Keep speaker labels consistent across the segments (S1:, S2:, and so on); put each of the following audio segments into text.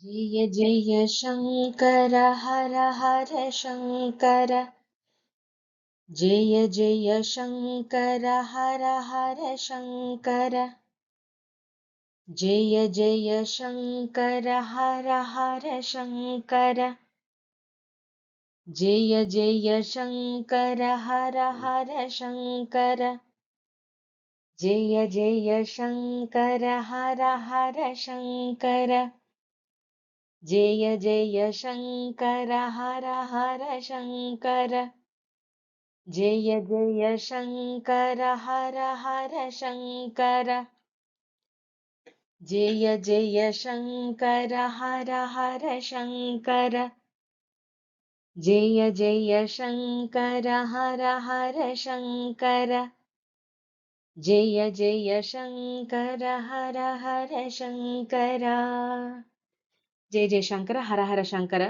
S1: जय जय शङ्कर हर हर शङ्कर जय जय शङ्कर हर हर शङ्कर जय जय शङ्कर हर हर शङ्कर जय जय शङ्कर हर हर शङ्कर जय जय शङ्कर हर हर शङ्कर जय जय शङ्कर हर हर शङ्कर जय जय शङ्कर हर हर शङ्कर जय जय शङ्कर हर हर शङ्कर जय जय शङ्कर हर हर शङ्कर जय जय शङ्कर हर हर शङ्कर जय जय शङ्कर हर हर शङ्कर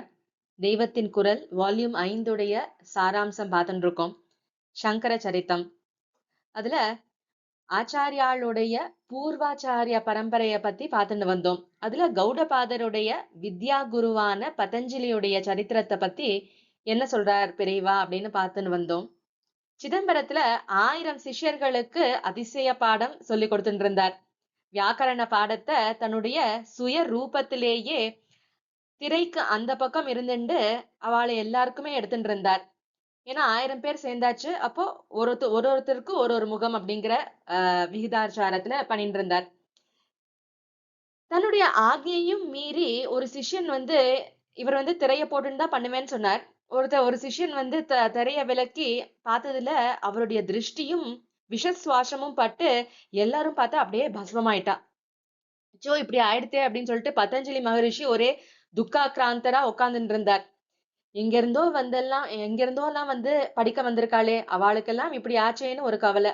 S1: தெய்வத்தின் குரல் வால்யூம் 5 உடைய சாராம்சம் பார்த்துட்டு இருக்கோம். சங்கர சரித்தம். அதுல ஆச்சாரியாளுடைய பூர்வாச்சாரிய பரம்பரையை பத்தி பார்த்துட்டு வந்தோம். அதுல கௌடபாதருடைய வித்யா குருவான பதஞ்சலியுடைய சரித்திரத்தை பத்தி என்ன சொல்றார் பெரியவா அப்படின்னு பார்த்துன்னு வந்தோம். சிதம்பரத்துல 1000 சிஷ்யர்களுக்கு அதிசய பாடம் சொல்லி கொடுத்துட்டு இருந்தார். வியாக்கரண பாடத்தை தன்னுடைய சுய ரூபத்திலேயே திரைக்கு அந்த பக்கம் இருந்துட்டு அவளை எல்லாருக்குமே எடுத்துட்டு இருந்தார். ஏன்னா 1000 பேர் சேர்ந்தாச்சு. அப்போ ஒருத்தருக்கு ஒரு முகம் அப்படிங்கிற விகிதாச்சாரத்துல பண்ணிட்டு இருந்தார். தன்னுடைய ஆக்ஞையும் மீறி ஒரு சிஷ்யன் இவர் திரைய போட்டுன்னு தான் பண்ணுவேன்னு சொன்னார். ஒரு சிஷ்யன் திரைய விலக்கி பார்த்ததுல அவருடைய திருஷ்டியும் விஷசுவாசமும் பட்டு எல்லாரும் பார்த்தா அப்படியே பஸ்மமாயிட்டா. இப்படி ஆயிடுத்தே அப்படின்னு சொல்லிட்டு பதஞ்சலி மகரிஷி ஒரே துக்காக்கிராந்தரா உட்கார்ந்துட்டு இருந்தார். எங்கிருந்தோ எல்லாம் படிக்க வந்திருக்காளே, அவளுக்கெல்லாம் இப்படி ஆச்சேன்னு ஒரு கவலை.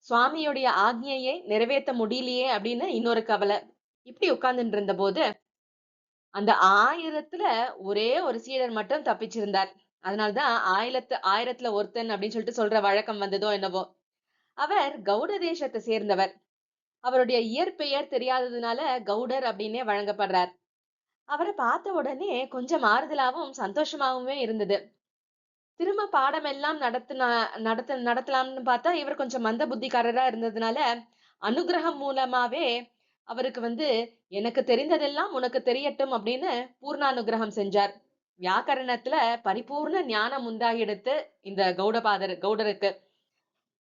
S1: சுவாமியுடைய ஆக்ஞையை நிறைவேற்ற முடியலையே அப்படின்னு இன்னொரு கவலை. இப்படி உட்கார்ந்துட்டு இருந்த போது அந்த 1000த்துல ஒரே ஒரு சீடர் மட்டும் தப்பிச்சிருந்தார். அதனால்தான் ஆயிரத்துல ஒருத்தன் அப்படின்னு சொல்லிட்டு சொல்ற வழக்கம் வந்ததோ என்னவோ. அவர் கௌட தேசத்தை சேர்ந்தவர். அவருடைய இயற்பெயர் தெரியாததுனால கௌடர் அப்படின்னே வழங்கப்படுறார். அவரை பார்த்த உடனே கொஞ்சம் ஆறுதலாவும் சந்தோஷமாவுமே இருந்தது. திரும்ப பாடம் எல்லாம் நடத்தலாம்னு பார்த்தா இவர் கொஞ்சம் மந்த புத்திக்காரரா இருந்ததுனால அனுகிரகம் மூலமாவே அவருக்கு எனக்கு தெரிந்ததெல்லாம் உனக்கு தெரியட்டும் அப்படின்னு பூர்ணானுகிரகம் செஞ்சார். வியாக்கரணத்துல பரிபூர்ண ஞானம் உண்டாகிடுத்து இந்த கௌடருக்கு.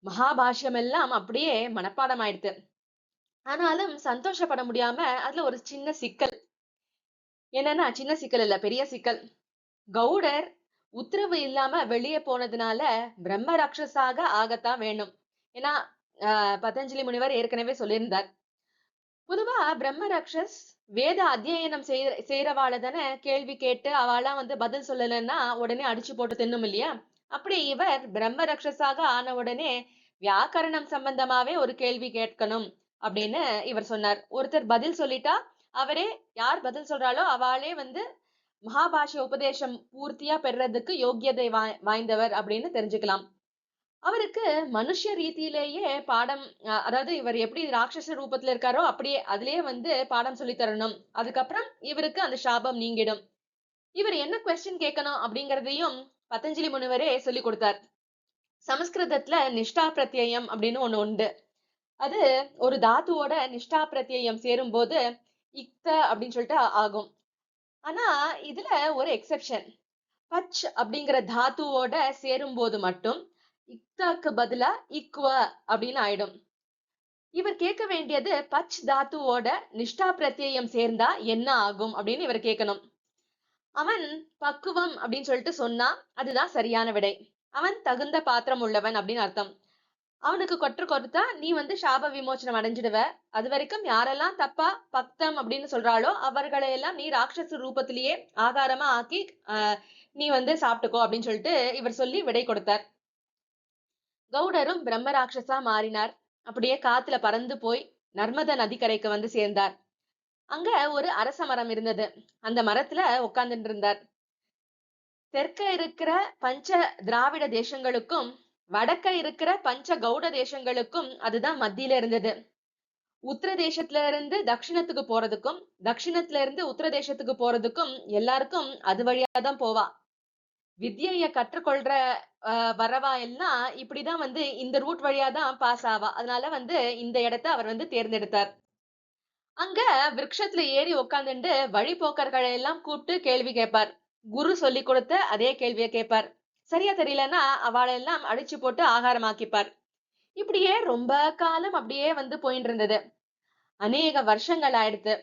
S1: மகாபாஷ்யம் எல்லாம் அப்படியே மனப்பாடம் ஆயிடுத்து. ஆனாலும் சந்தோஷப்பட முடியாம அதுல ஒரு சின்ன சிக்கல். என்னன்னா, சின்ன சிக்கல் இல்ல, பெரிய சிக்கல். கௌடர் உத்தரவு இல்லாம வெளியே போனதுனால பிரம்ம ராட்சசாக ஆகத்தான் வேணும். ஏன்னா பதஞ்சலி முனிவர் ஏற்கனவே சொல்லியிருந்தார். பொதுவா பிரம்ம ராட்சஸ் வேத அத்தியனம் செய்யறவாளதானே கேள்வி கேட்டு அவளாம் பதில் சொல்லலைன்னா உடனே அடிச்சு போட்டு தின்னும் இல்லையா? அப்படி இவர் பிரம்ம ராட்சசாக ஆன உடனே வியாக்கரணம் சம்பந்தமாவே ஒரு கேள்வி கேட்கணும் அப்படின்னு இவர் சொன்னார். ஒருத்தர் பதில் சொல்லிட்டா அவரே யார் பதில் சொல்றாளோ அவளே மகாபாஷ்ய உபதேசம் பூர்த்தியா பெறதுக்கு யோக்கியதை வாய்ந்தவர் அப்படின்னு தெரிஞ்சுக்கலாம். அவருக்கு மனுஷ ரீதியிலேயே பாடம், அதாவது இவர் எப்படி ராட்சச ரூபத்துல இருக்காரோ அப்படியே அதுலயே பாடம் சொல்லி தரணும். அதுக்கப்புறம் இவருக்கு அந்த சாபம் நீங்கிடும். இவர் என்ன கொஸ்டின் கேட்கணும் அப்படிங்கறதையும் பதஞ்சலி முனிவரே சொல்லி கொடுத்தார். சமஸ்கிருதத்துல நிஷ்டா பிரத்யம் அப்படின்னு ஒண்ணு உண்டு. அது ஒரு தாத்துவோட நிஷ்டா பிரத்யம் சேரும் போது இக்த அப்படின்னு சொல்லிட்டு ஆகும். ஆனா இதுல ஒரு எக்ஸெப்ஷன். பச் அப்படிங்கிற தாத்துவோட சேரும் போது மட்டும் இக்தாக்கு பதிலா இக்வ அப்படின்னு ஆயிடும். இவர் கேட்க வேண்டியது பச் தாத்துவோட நிஷ்டா பிரத்யம் சேர்ந்தா என்ன ஆகும் அப்படின்னு இவர் கேட்கணும். அவன் பக்குவம் அப்படின்னு சொல்லிட்டு சொன்னா அதுதான் சரியான விடை. அவன் தகுந்த பாத்திரம் உள்ளவன் அப்படின்னு அர்த்தம். அவனுக்கு கொடுத்தா நீ சாப விமோச்சனம் அடைஞ்சிடுவ. அது வரைக்கும் யாரெல்லாம் தப்பா பக்தம் அப்படின்னு சொல்றாளோ அவர்களை எல்லாம் நீ ராட்சச ரூபத்திலேயே ஆகாரமா ஆக்கி நீ சாப்பிட்டுக்கோ அப்படின்னு சொல்லிட்டு இவர் சொல்லி விடை கொடுத்தார். கௌடரும் பிரம்ம ராட்சசா மாறினார். அப்படியே காத்துல பறந்து போய் நர்மத நதிக்கரைக்கு சேர்ந்தார். அங்க ஒரு அரச மரம் இருந்தது. அந்த மரத்துல உட்கார்ந்துட்டு இருந்தார். தெற்க இருக்கிற பஞ்ச திராவிட தேசங்களுக்கும் வடக்க இருக்கிற பஞ்ச கௌட தேசங்களுக்கும் அதுதான் மத்தியில இருந்தது. உத்தர தேசத்துல இருந்து தட்சிணத்துக்கு போறதுக்கும் தட்சிணத்துல இருந்து உத்தர தேசத்துக்கு போறதுக்கும் எல்லாருக்கும் அது வழியாதான் போவா. வித்யைய கற்றுக்கொள்ற வரவா எல்லாம் இப்படிதான் வந்து இந்த ரூட் வழியாதான் பாஸ் ஆவா. அதனால வந்து இந்த இடத்த அவர் வந்து தேர்ந்தெடுத்தார். அங்க விருட்சத்துல ஏறி உட்கார்ந்துட்டு வழிபோக்கர்களை எல்லாம் கூப்பிட்டு கேள்வி கேட்பார். குரு சொல்லி கொடுத்த அதே கேள்வியை கேட்பார். சரியா தெரியலன்னா அவளை எல்லாம் அடிச்சு போட்டு ஆகாரமாக்கிப்பார். இப்படியே ரொம்ப காலம் அப்படியே வந்து போயிட்டு இருந்தது. அநேக வருஷங்கள் ஆயிடுத்து.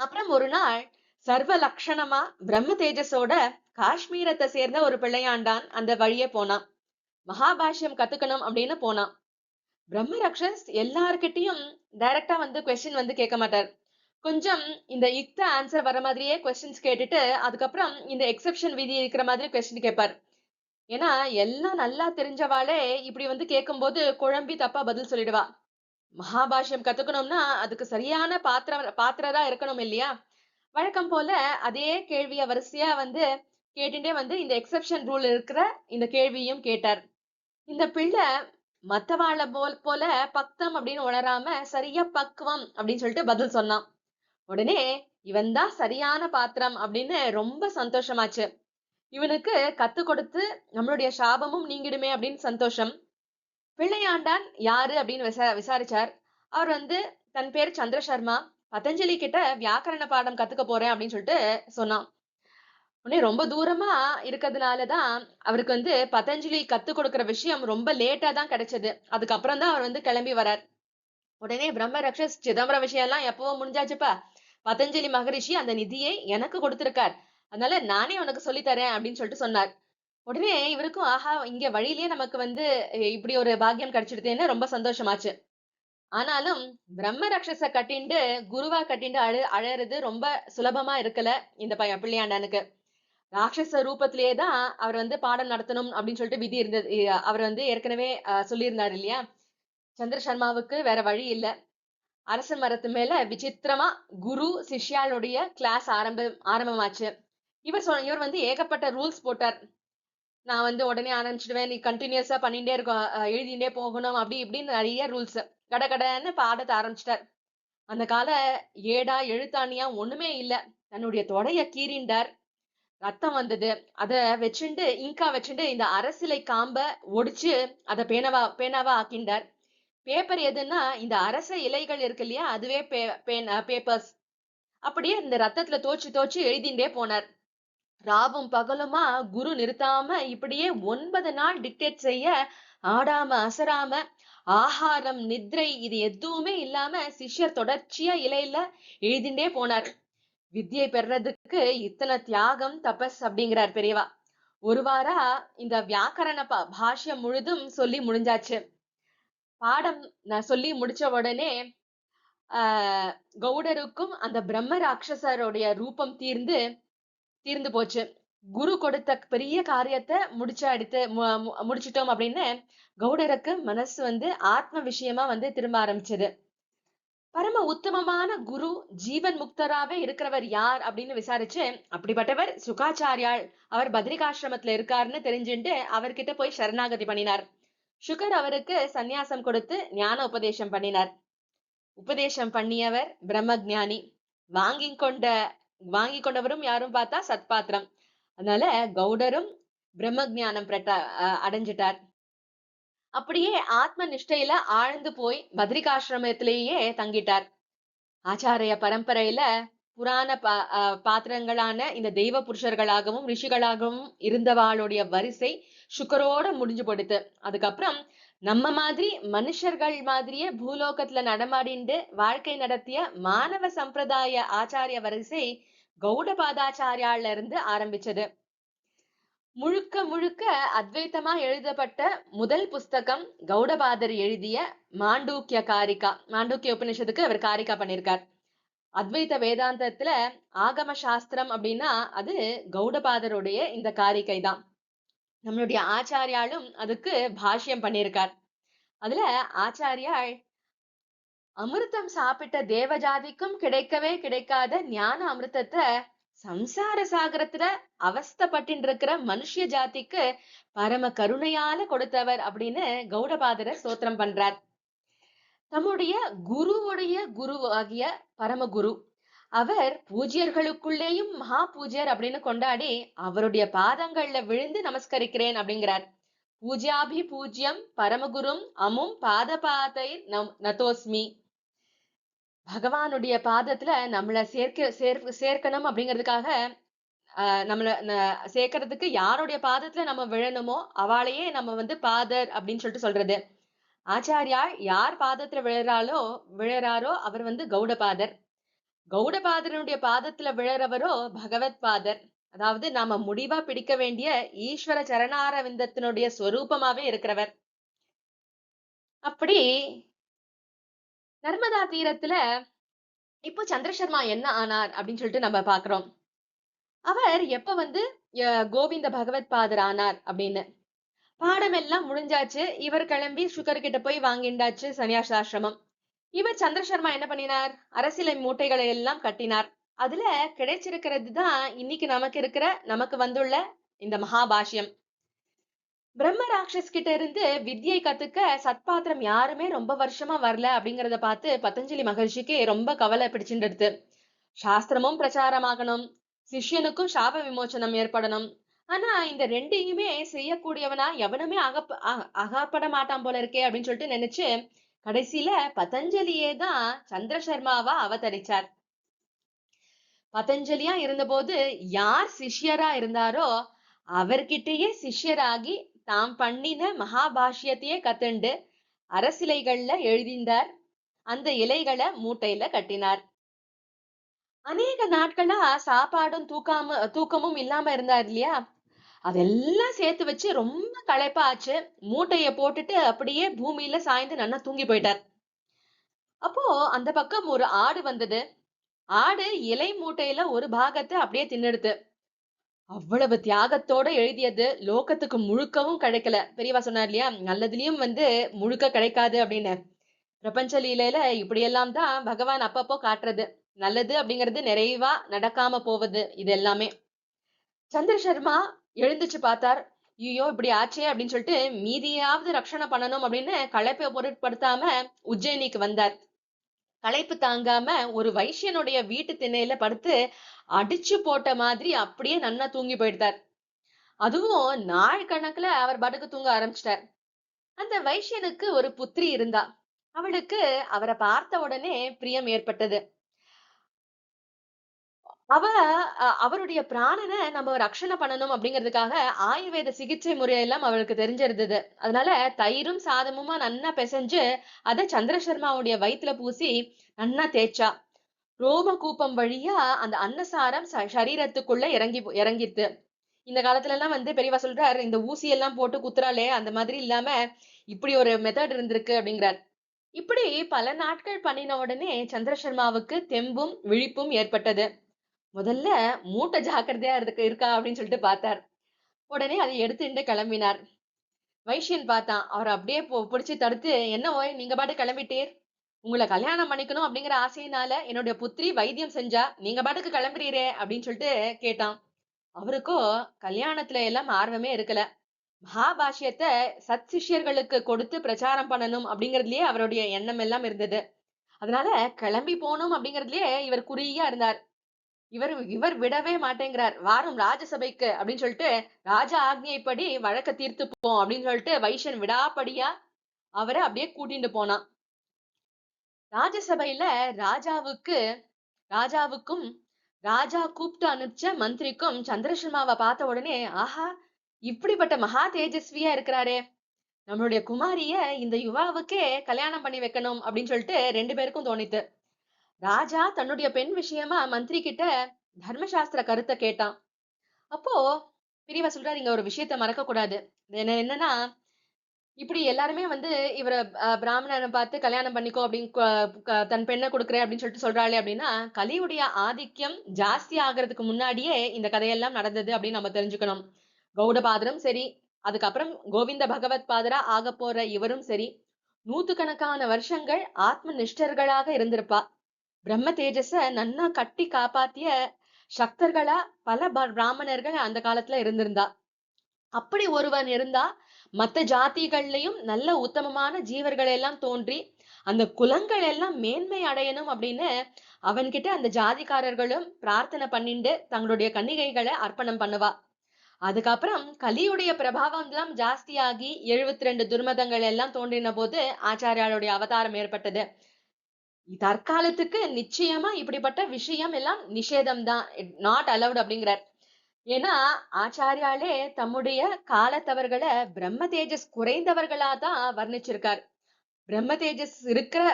S1: அப்புறம் ஒரு நாள் சர்வ லட்சணமா பிரம்ம தேஜஸோட காஷ்மீரத்தை சேர்ந்த ஒரு பிள்ளையாண்டான் அந்த வழியே போனான். மகாபாஷ்யம் கத்துக்கணும் அப்படின்னு போனான். பிரம்ம ரக்ஷஸ் எல்லார்கிட்டயும் டைரக்டா வந்து கொஸ்டின் வந்து கேட்க மாட்டார். கொஞ்சம் இந்த யுக்த ஆன்சர் வர மாதிரியே கொஸ்டின்ஸ் கேட்டுட்டு அதுக்கப்புறம் இந்த எக்ஸெப்ஷன் விதி இருக்கிற மாதிரி கொஸ்டின் கேட்பார். ஏன்னா எல்லாம் நல்லா தெரிஞ்சவாளே இப்படி வந்து கேட்கும்போது குழம்பி தப்பா பதில் சொல்லிடுவா. மகாபாஷ்யம் கத்துக்கணும்னா அதுக்கு சரியான பாத்திரரா இருக்கணும் இல்லையா? வழக்கம் போல அதே கேள்விய வரிசையா வந்து கேட்டுட்டே வந்து இந்த எக்ஸெப்ஷன் ரூல் இருக்கிற இந்த கேள்வியும் கேட்டார். இந்த பிள்ளை மத்தவாள போல பக்தம் அப்படின்னு உணராம சரியா பக்குவம் அப்படின்னு சொல்லிட்டு பதில் சொன்னான். உடனே இவன் தான் சரியான பாத்திரம் அப்படின்னு ரொம்ப சந்தோஷமாச்சு. இவனுக்கு கத்து கொடுத்து நம்மளுடைய சாபமும் நீங்கிடுமே அப்படின்னு சந்தோஷம். பிள்ளையாண்டான் யாரு அப்படின்னு விசாரிச்சார். அவர் வந்து தன் பேர் சந்திரசர்மா, பதஞ்சலி கிட்ட வியாக்கரண பாடம் கத்துக்க போறேன் அப்படின்னு சொல்லிட்டு சொன்னான். உடனே ரொம்ப தூரமா இருக்கிறதுனாலதான் அவருக்கு வந்து பதஞ்சலி கத்து கொடுக்கிற விஷயம் ரொம்ப லேட்டா தான் கிடைச்சது. அதுக்கப்புறம் தான் அவர் வந்து கிளம்பி வரார். உடனே பிரம்ம ரக்ஷஸ் சிதம்பரம் விஷயம் எல்லாம் எப்பவோ முடிஞ்சாச்சுப்பா. பதஞ்சலி மகரிஷி அந்த நிதியை எனக்கு கொடுத்திருக்கார். அதனால நானே உனக்கு சொல்லி தரேன் அப்படின்னு சொல்லிட்டு சொன்னார். உடனே இவருக்கும் ஆஹா இங்க வழியிலேயே நமக்கு வந்து இப்படி ஒரு பாக்கியம் கிடைச்சிடுதேன்னு ரொம்ப சந்தோஷமாச்சு. ஆனாலும் பிரம்ம ரக்ஷஸ கட்டிண்டு குருவா கட்டிண்டு அழறது ரொம்ப சுலபமா இருக்கல இந்த பிள்ளையாண்டானுக்கு. ராட்சச ரூபத்திலேயே தான் அவர் வந்து பாடம் நடத்தணும் அப்படின்னு சொல்லிட்டு விதி இருந்தது. அவர் வந்து ஏற்கனவே சொல்லியிருந்தாரு இல்லையா? சந்திர சர்மாவுக்கு வேற வழி இல்ல. அரச மரத்து மேல விசித்திரமா குரு சிஷ்யாளுடைய கிளாஸ் ஆரம்பமாச்சு. இவர் வந்து ஏகப்பட்ட ரூல்ஸ் போட்டார். நான் வந்து உடனே ஆரம்பிச்சிடுவேன், நீ கண்டினியூஸா பண்ணிட்டே இருக்கும், எழுதிட்டே போகணும், அப்படி இப்படின்னு நிறைய ரூல்ஸ். கடகடன்னு பாடத்தை ஆரம்பிச்சிட்டார். அந்த கால ஏடா எழுத்தாணியா ஒண்ணுமே இல்ல. தன்னுடைய தொடைய கீறிண்டார். ரத்தம் வந்தது. அத வச்சுண்டு இங்கா வச்சுண்டு இந்த அரசிலை காம்ப ஒடிச்சு அத பேனாவா ஆக்கிண்டார். பேப்பர் எதுன்னா இந்த அரச இலைகள் இருக்கு இல்லையா, அதுவே பேப்பர்ஸ். அப்படியே இந்த ரத்தத்துல தோச்சு எழுதிண்டே போனார். ராவும் பகலுமா குரு நிறுத்தாம இப்படியே 9 நாள் டிக்டேட் செய்ய, ஆடாம அசராம ஆகாரம் நித்ரை இது எதுவுமே இல்லாம சிஷ்யர் தொடர்ச்சியா இலையில எழுதிண்டே போனார். வித்யை பெறதுக்கு இத்தனை தியாகம் தபஸ் அப்படிங்கிறார் பெரியவா. ஒரு வாரா இந்த வியாக்கரண பாஷ்யம் முழுதும் சொல்லி முடிஞ்சாச்சு. பாடம் நான் சொல்லி முடிச்ச உடனே கௌடருக்கும் அந்த பிரம்ம ராட்சசருடைய ரூபம் தீர்ந்து போச்சு. குரு கொடுத்த பெரிய காரியத்தை முடிச்சிட்டோம் அப்படின்னு கௌடருக்கு மனசு வந்து ஆத்ம விஷயமா வந்து திரும்ப ஆரம்பிச்சது. பரம உத்தமமான குரு ஜீவன் முக்தராவே இருக்கிறவர் யார் அப்படின்னு விசாரிச்சு, அப்படிப்பட்டவர் சுகாச்சாரியால், அவர் பத்ரிகாசிரமத்துல இருக்காருன்னு தெரிஞ்சுட்டு அவர்கிட்ட போய் சரணாகதி பண்ணினார். சுகர் அவருக்கு சந்நியாசம் கொடுத்து ஞான உபதேசம் பண்ணினார். உபதேசம் பண்ணியவர் பிரம்மஜானி. வாங்கி கொண்டவரும் யாரும் பார்த்தா சத்பாத்திரம். அதனால கௌடரும் பிரம்ம ஜானம் அடைஞ்சிட்டார். அப்படியே ஆத்ம நிஷ்டையில ஆழ்ந்து போய் பத்ரிகாசிரமத்திலேயே தங்கிட்டார். ஆச்சாரிய பரம்பரையில புராண பாத்திரங்களான இந்த தெய்வ புருஷர்களாகவும் ரிஷிகளாகவும் இருந்தவாளுடைய வரிசை சுக்கரோட முடிஞ்சு போடுது. அதுக்கப்புறம் நம்ம மாதிரி மனுஷர்கள் மாதிரியே பூலோகத்துல நடமாடிண்டு வாழ்க்கை நடத்திய மாணவ சம்பிரதாய ஆச்சாரிய வரிசை கௌடபாதாச்சாரியால இருந்து ஆரம்பிச்சது. முழுக்க முழுக்க அத்வைத்தமா எழுதப்பட்ட முதல் புஸ்தகம் கௌடபாதர் எழுதிய மாண்டூக்கிய காரிகா. மாண்டூக்கிய உபநிஷத்துக்கு அவர் காரிகா பண்ணியிருக்கார். அத்வைத வேதாந்தத்துல ஆகம சாஸ்திரம் அப்படின்னா அது கௌடபாதருடைய இந்த காரிகை தான். நம்மளுடைய ஆச்சாரியாலும் அதுக்கு பாஷ்யம் பண்ணியிருக்கார். அதுல ஆச்சாரியால் அமிர்தம் சாப்பிட்ட தேவஜாதிக்கும் கிடைக்கவே கிடைக்காத ஞான அமிர்தத்தை சம்சார சாகரத்துல அவஸ்தப்பட்டு இருக்கிற மனுஷ ஜாதிக்கு பரம கருணையால கொடுத்தவர் அப்படின்னு கௌடபாதரை ஸ்தோத்திரம் பண்றார். தம்முடைய குருவுடைய குரு ஆகிய பரமகுரு. அவர் பூஜ்யர்களுக்குள்ளேயும் மகா பூஜ்யர் அப்படின்னு கொண்டாடி அவருடைய பாதங்கள்ல விழுந்து நமஸ்கரிக்கிறேன் அப்படிங்கிறார். பூஜ்யாபி பூஜ்யம் பரமகுரும் அமும் பாத பாதை நதோஸ்மி. பகவானுடைய பாதத்துல நம்மள சேர்க்கணும் அப்படிங்கிறதுக்காக நம்மள சேர்க்கறதுக்கு யாருடைய பாதத்துல நம்ம விழணுமோ அவளையே நம்ம வந்து பாதர் அப்படின்னு சொல்றது. ஆச்சாரியால் யார் பாதத்துல விழறாரோ அவர் வந்து கௌடபாதர். கௌடபாதருடைய பாதத்துல விழறவரோ பகவத் பாதர். அதாவது நாம முடிவா பிடிக்க வேண்டிய ஈஸ்வர சரணாரவிந்தத்தினுடைய ஸ்வரூபமாவே இருக்கிறவர். அப்படி நர்மதா தீரத்துல இப்போ சந்திரசர்மா என்ன ஆனார் அப்படின்னு சொல்லிட்டு நம்ம பாக்குறோம். அவர் எப்ப வந்து கோவிந்த பகவத் பாதர் ஆனார் அப்படின்னு பாடம் எல்லாம் முடிஞ்சாச்சு. இவர் கிளம்பி சுகர் கிட்ட போய் வாங்கிண்டாச்சு சன்னியாசாசிரமம். இவர் சந்திரசர்மா என்ன பண்ணினார்? அரசியலை மூட்டைகளை எல்லாம் கட்டினார். அதுல கிடைச்சிருக்கிறது தான் இன்னைக்கு நமக்கு வந்துள்ள இந்த மகாபாஷ்யம். பிரம்ம ராட்சஸ் கிட்ட இருந்து வித்யை கத்துக்க சத்பாத்திரம் யாருமே ரொம்ப வருஷமா வரல அப்படிங்கறத பார்த்து பதஞ்சலி மகர்ஷிக்கு ரொம்ப கவலை பிடிச்சுட்டு, சாஸ்திரமும் பிரச்சாரமாகணும், சிஷ்யனுக்கும் சாப விமோச்சனம் ஏற்படணும். ஆனா இந்த ரெண்டையுமே செய்யக்கூடியவனா எவனுமே அகப்பட மாட்டான் போல இருக்கே அப்படின்னு சொல்லிட்டு நினைச்சு கடைசியில பதஞ்சலியே தான் சந்திரசர்மாவா அவதரிச்சார். பதஞ்சலியா இருந்தபோது யார் சிஷ்யரா இருந்தாரோ அவர்கிட்டயே சிஷ்யராகி தாம் பண்ணின மகாபாஷ்யத்தையே கத்துண்டு அரசிலைகள்ல எழுதிந்தார். அந்த இலைகளை மூட்டையில கட்டினார். அநேக நாட்களா சாப்பாடும் தூக்கமும் இல்லாம இருந்தார் இல்லையா? அதெல்லாம் சேர்த்து வச்சு ரொம்ப களைப்பா ஆச்சு. மூட்டைய போட்டுட்டு அப்படியே பூமியில சாய்ந்து நன்னா தூங்கி போயிட்டார். அப்போ அந்த பக்கம் ஒரு ஆடு வந்தது. ஆடு இலை மூட்டையில ஒரு பாகத்தை அப்படியே தின்னுடுது. அவ்வளவு தியாகத்தோட எழுதியது லோகத்துக்கு முழுக்கவும் கிடைக்கல. பெரியவா சொன்னார் இல்லையா, நல்லதுலயும் வந்து முழுக்க கிடைக்காது அப்படின்னு. பிரபஞ்ச லீலையில இப்படியெல்லாம் தான் பகவான் அப்பப்போ காட்டுறது. நல்லது அப்படிங்கிறது நிறைவா நடக்காம போவது. இது எல்லாமே சந்திரசர்மா எழுந்துச்சு பார்த்தார். ஐயோ இப்படி ஆச்சே அப்படின்னு சொல்லிட்டு மீதியாவது ரட்சணை பண்ணணும் அப்படின்னு களைப்பை பொருட்படுத்தாம உஜ்ஜயினிக்கு வந்தார். களைப்பு தாங்காம ஒரு வைசியனுடைய வீட்டு திண்ணையில படுத்து அடிச்சு போட்ட மாதிரி அப்படியே நன்னா தூங்கி போயிட்டார். அதுவும் நாள் கணக்குல அவர் படுக்க தூங்க ஆரம்பிச்சிட்டார். அந்த வைசியனுக்கு ஒரு புத்திரி இருந்தா. அவளுக்கு அவரை பார்த்த உடனே பிரியம் ஏற்பட்டது. அவருடைய பிராணனை நம்ம ரட்சணை பண்ணணும் அப்படிங்கிறதுக்காக ஆயுர்வேத சிகிச்சை முறையெல்லாம் அவளுக்கு தெரிஞ்சிருந்தது. அதனால தயிரும் சாதமுமா நன்னா பிசைஞ்சு அதை சந்திரசர்மாவுடைய வயிற்றுல பூசி நன்னா தேய்ச்சா. ரோம கூப்பம் வழியா அந்த அன்னசாரம் சரீரத்துக்குள்ள இறங்கித்து. இந்த காலத்துல எல்லாம் வந்து பெரியவா சொல்றாரு, இந்த ஊசி எல்லாம் போட்டு குத்துறாளே அந்த மாதிரி இல்லாம இப்படி ஒரு மெத்தட் இருந்திருக்கு அப்படிங்கிறார். இப்படி பல நாட்கள் பண்ணின உடனே சந்திரசர்மாவுக்கு தெம்பும் விழிப்பும் ஏற்பட்டது. முதல்ல மூட்டை ஜாக்கிரதையா இருக்கா அப்படின்னு சொல்லிட்டு பார்த்தார். உடனே அதை எடுத்துட்டு கிளம்பினார். வைசியன் பார்த்தான். அவர் அப்படியே பிடிச்சு தடுத்து, என்ன ஓய் நீங்க பாட்டு கிளம்பிட்டீர்? உங்களை கல்யாணம் பண்ணிக்கணும் அப்படிங்கிற ஆசையினால என்னுடைய புத்திரி வைத்தியம் செஞ்சா, நீங்க பாட்டுக்கு கிளம்புறீரே அப்படின்னு சொல்லிட்டு கேட்டான். அவருக்கோ கல்யாணத்துல எல்லாம் ஆர்வமே இருக்கல. மகாபாஷ்யத்தை சத் சிஷ்யர்களுக்கு கொடுத்து பிரச்சாரம் பண்ணணும் அப்படிங்கறதுலயே அவருடைய எண்ணம் எல்லாம் இருந்தது. அதனால கிளம்பி போகணும் அப்படிங்கறதுலயே இவர் குறியா இருந்தார். இவர் விடவே மாட்டேங்கிறார். வாரும் ராஜசபைக்கு அப்படின்னு சொல்லிட்டு ராஜா ஆக்ஞைப்படி வழக்க தீர்த்துப்போம் அப்படின்னு சொல்லிட்டு வைசியன் விடாப்படியா அவரை அப்படியே கூட்டிட்டு போனான். ராஜசபையில ராஜாவுக்கும் ராஜா கூப்பிட்டு அனுப்பிச்ச மந்திரிக்கும் சந்திரசர்மாவை பார்த்த உடனே, ஆஹா இப்படிப்பட்ட மகா தேஜஸ்வியா இருக்கிறாரே, நம்மளுடைய குமாரிய இந்த யுவாவுக்கே கல்யாணம் பண்ணி வைக்கணும் அப்படின்னு சொல்லிட்டு 2 பேருக்கும் தோணித்து. ராஜா தன்னுடைய பெண் விஷயமா மந்திரி கிட்ட தர்மசாஸ்திர கருத்தை கேட்டான். அப்போ பிரிவா சொல்றாரு, இங்க ஒரு விஷயத்த மறக்க கூடாது. என்னன்னா, இப்படி எல்லாருமே வந்து இவர பிராமணனை பார்த்து கல்யாணம் பண்ணிக்கோ அப்படின்னு தன் பெண்ணை கொடுக்குறேன் அப்படின்னு சொல்லிட்டு சொல்றாளே அப்படின்னா, கலியுடைய ஆதிக்கம் ஜாஸ்தி ஆகிறதுக்கு முன்னாடியே இந்த கதையெல்லாம் நடந்தது அப்படின்னு நம்ம தெரிஞ்சுக்கணும். கௌடபாதரும் சரி, அதுக்கப்புறம் கோவிந்த பகவத் பாதரா ஆக போற இவரும் சரி, நூத்துக்கணக்கான வருஷங்கள் ஆத்ம நிஷ்டர்களாக இருந்திருப்பா. பிரம்ம தேஜஸ நன்னா கட்டி காப்பாத்திய சக்தர்களா பல பிராமணர்கள் அந்த காலத்துல இருந்திருந்தா. அப்படி ஒருவன் இருந்தா மத்த ஜாதிகள்லயும் நல்ல உத்தமமான ஜீவர்கள் எல்லாம் தோன்றி அந்த குலங்கள் எல்லாம் மேன்மை அடையணும் அப்படின்னு அவன்கிட்ட அந்த ஜாதிக்காரர்களும் பிரார்த்தனை பண்ணிண்டு தங்களுடைய கன்னிகைகளை அர்ப்பணம் பண்ணுவா. அதுக்கப்புறம் கலியுடைய பிரபாவம் எல்லாம் ஜாஸ்தியாகி 72 துர்மதங்கள் எல்லாம் தோன்றின போது ஆச்சாரியாளுடைய அவதாரம் ஏற்பட்டது. தற்காலத்துக்கு நிச்சயமா இப்படிப்பட்ட விஷயம் எல்லாம் நிஷேதம் தான், நாட் அலவுட் அப்படிங்கிறார். ஏன்னா ஆச்சாரியாலே தம்முடைய காலத்தவர்களை பிரம்ம தேஜஸ் குறைந்தவர்களா தான் வர்ணிச்சிருக்கார். பிரம்ம தேஜஸ் இருக்கிற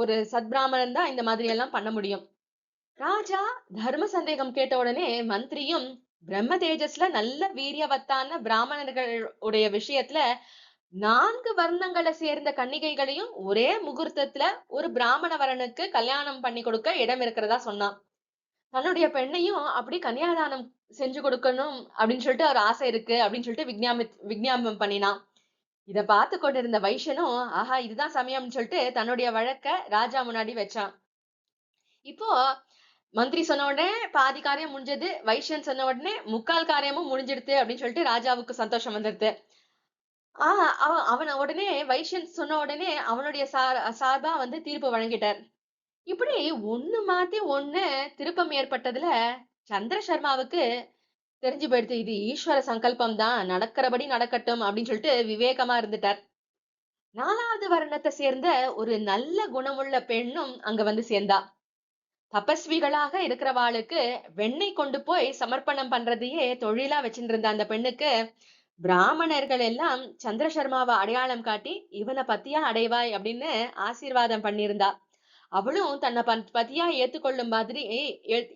S1: ஒரு சத்பிராமணன் தான் இந்த மாதிரி எல்லாம் பண்ண முடியும். ராஜா தர்ம சந்தேகம் கேட்ட உடனே மந்திரியும் பிரம்ம தேஜஸ்ல நல்ல வீரியவத்தான பிராமணர்கள் உடைய விஷயத்துல 4 வர்ணங்களை சேர்ந்த கன்னிகைகளையும் ஒரே முகூர்த்தத்துல ஒரு பிராமண வரனுக்கு கல்யாணம் பண்ணி கொடுக்க இடம் இருக்கிறதா சொன்னான். தன்னுடைய பெண்ணையும் அப்படி கன்னியாதானம் செஞ்சு கொடுக்கணும் அப்படின்னு சொல்லிட்டு ஒரு ஆசை இருக்கு அப்படின்னு சொல்லிட்டு விஞ்ஞாபனம் பண்ணினான். இத பார்த்து கொண்டிருந்த வைஷ்யனும் ஆஹா இதுதான் சமயம்னு சொல்லிட்டு தன்னுடைய வழக்க ராஜா முன்னாடி வச்சான். இப்போ மந்திரி சொன்ன உடனே பாதி காரியம் முடிஞ்சது, வைஷ்யன் சொன்ன உடனே முக்கால் காரியமும் முடிஞ்சிடுது அப்படின்னு சொல்லிட்டு ராஜாவுக்கு சந்தோஷம் வந்துடுது. அவன உடனே வைஷ்யன் சொன்ன உடனே அவனுடைய சார்பா வந்து தீர்ப்பு வழங்கிட்டார். இப்படி ஒண்ணு மாத்தி ஒண்ணு திருப்பம் ஏற்பட்டதுல சந்திர சர்மாவுக்கு தெரிஞ்சு போயிடுது, இது ஈஸ்வர சங்கல்பம் தான், நடக்கிறபடி நடக்கட்டும் அப்படின்னு சொல்லிட்டு விவேகமா இருந்துட்டார். 4வது வர்ணத்தை சேர்ந்த ஒரு நல்ல குணமுள்ள பெண்ணும் அங்க வந்து சேர்ந்தா. தபஸ்விகளாக இருக்கிறவாளுக்கு வெண்ணெய் கொண்டு போய் சமர்ப்பணம் பண்றதையே தொழிலா வச்சுட்டு இருந்த அந்த பெண்ணுக்கு பிராமணர்கள் எல்லாம் சந்திர சர்மாவை அடையாளம் காட்டி இவனை பத்தியா அடைவாய் அப்படின்னு ஆசீர்வாதம் பண்ணியிருந்தா. அவளும் தன்னை பத்தியா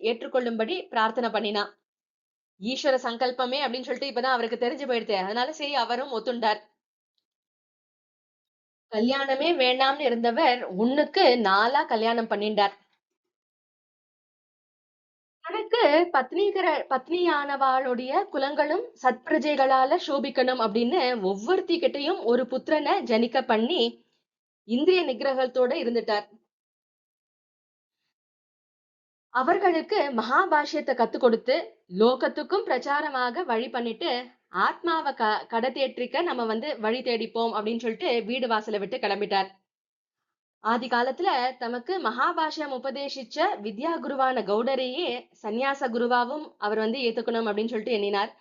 S1: ஏற்றுக்கொள்ளும்படி பிரார்த்தனை பண்ணினா. ஈஸ்வர சங்கல்பமே அப்படின்னு சொல்லிட்டு இப்பதான் அவருக்கு தெரிஞ்சு போயிடுது. அதனால சரி அவரும் ஒத்துண்டார். கல்யாணமே வேண்டாம்னு இருந்தவர் ஒண்ணுக்கு 4 கல்யாணம் பண்ணிண்டார். தனக்கு பத்னியானவாளுடைய குலங்களும் சத்பிரஜைகளால சோபிக்கணும் அப்படின்னு ஒவ்வொருத்திகிட்டையும் ஒரு புத்திரனை ஜனிக்க பண்ணி இந்திரிய நிகிரகத்தோட இருந்துட்டார். அவர்களுக்கு மகாபாஷ்யத்தை கத்து கொடுத்து லோகத்துக்கும் பிரச்சாரமாக வழி பண்ணிட்டு ஆத்மாவை கடத்தேற்றிக்க நம்ம வந்து வழி தேடிப்போம் அப்படின்னு சொல்லிட்டு வீடு வாசலை விட்டு கிளம்பிட்டார். ஆதி காலத்துல தமக்கு மகாபாஷ்யம் உபதேசிச்ச வித்யா குருவான கௌடரையே சந்நியாச குருவாவும் அவர் வந்து ஏத்துக்கணும் அப்படின்னு சொல்லிட்டு எண்ணினார்.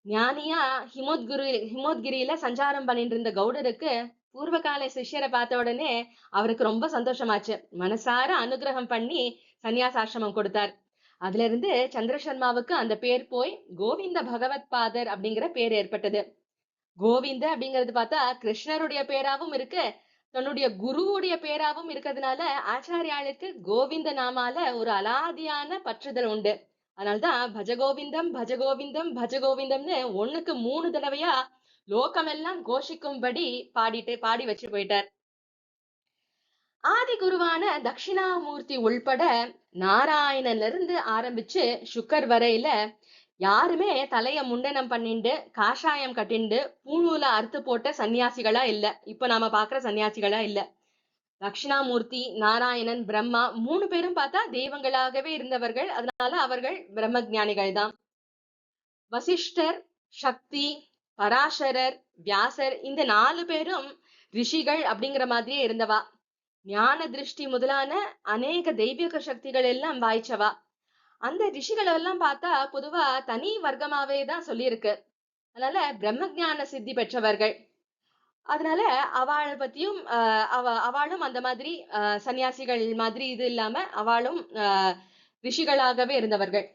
S1: ஞானியா ஹிமோத்கிரியில சஞ்சாரம் பண்ணிட்டு இருந்த கௌடருக்கு பூர்வகால சிஷ்யரை பார்த்த உடனே அவருக்கு ரொம்ப சந்தோஷமாச்சு. மனசார அனுகிரகம் பண்ணி சந்நியாசாசிரமம் கொடுத்தார். அதுல இருந்து சந்திரசர்மாவுக்கு அந்த பேர் போய் கோவிந்த பகவத் பாதர் அப்படிங்கிற பேர் ஏற்பட்டது. கோவிந்த அப்படிங்கிறது பார்த்தா கிருஷ்ணருடைய பேராவும் இருக்கு, தன்னுடைய குருவுடைய பேராவும் இருக்கிறதுனால ஆச்சாரியாளுக்கு கோவிந்த நாமால ஒரு அலாதியான பற்றுதல் உண்டு. அதனால்தான் பஜகோவிந்தம் பஜகோவிந்தம் பஜகோவிந்தம்னு 1க்கு 3 தடவையா லோகமெல்லாம் கோஷிக்கும்படி பாடி வச்சு போயிட்டார். ஆதி குருவான தட்சிணாமூர்த்தி உள்பட நாராயணன்ல இருந்து ஆரம்பிச்சு சுக்கர் வரையில யாருமே தலைய முண்டனம் பண்ணிண்டு காஷாயம் கட்டிண்டு பூணூல அறுத்து போட்ட சன்னியாசிகளா இல்ல. இப்ப நாம பாக்குற சன்னியாசிகளா இல்ல. தட்சிணாமூர்த்தி, நாராயணன், பிரம்மா 3 பேரும் பார்த்தா தெய்வங்களாகவே இருந்தவர்கள். அதனால அவர்கள் பிரம்ம ஞானிகள் தான். வசிஷ்டர், சக்தி, பராசரர், வியாசர் இந்த 4 பேரும் ரிஷிகள் அப்படிங்கிற மாதிரியே இருந்தவா. ஞான திருஷ்டி முதலான அநேக தெய்வீக சக்திகள் எல்லாம் வாய்ச்சவா. அந்த ரிஷிகள் எல்லாம் பார்த்தா பொதுவா தனி வர்க்கமாவே தான் சொல்லியிருக்கு. அதனால பிரம்ம ஞான சித்தி பெற்றவர்கள். அதனால அவளை பத்தியும் அவளும் அந்த மாதிரி சன்னியாசிகள் மாதிரி இது இல்லாம அவளும் ரிஷிகளாகவே இருந்தவர்கள்.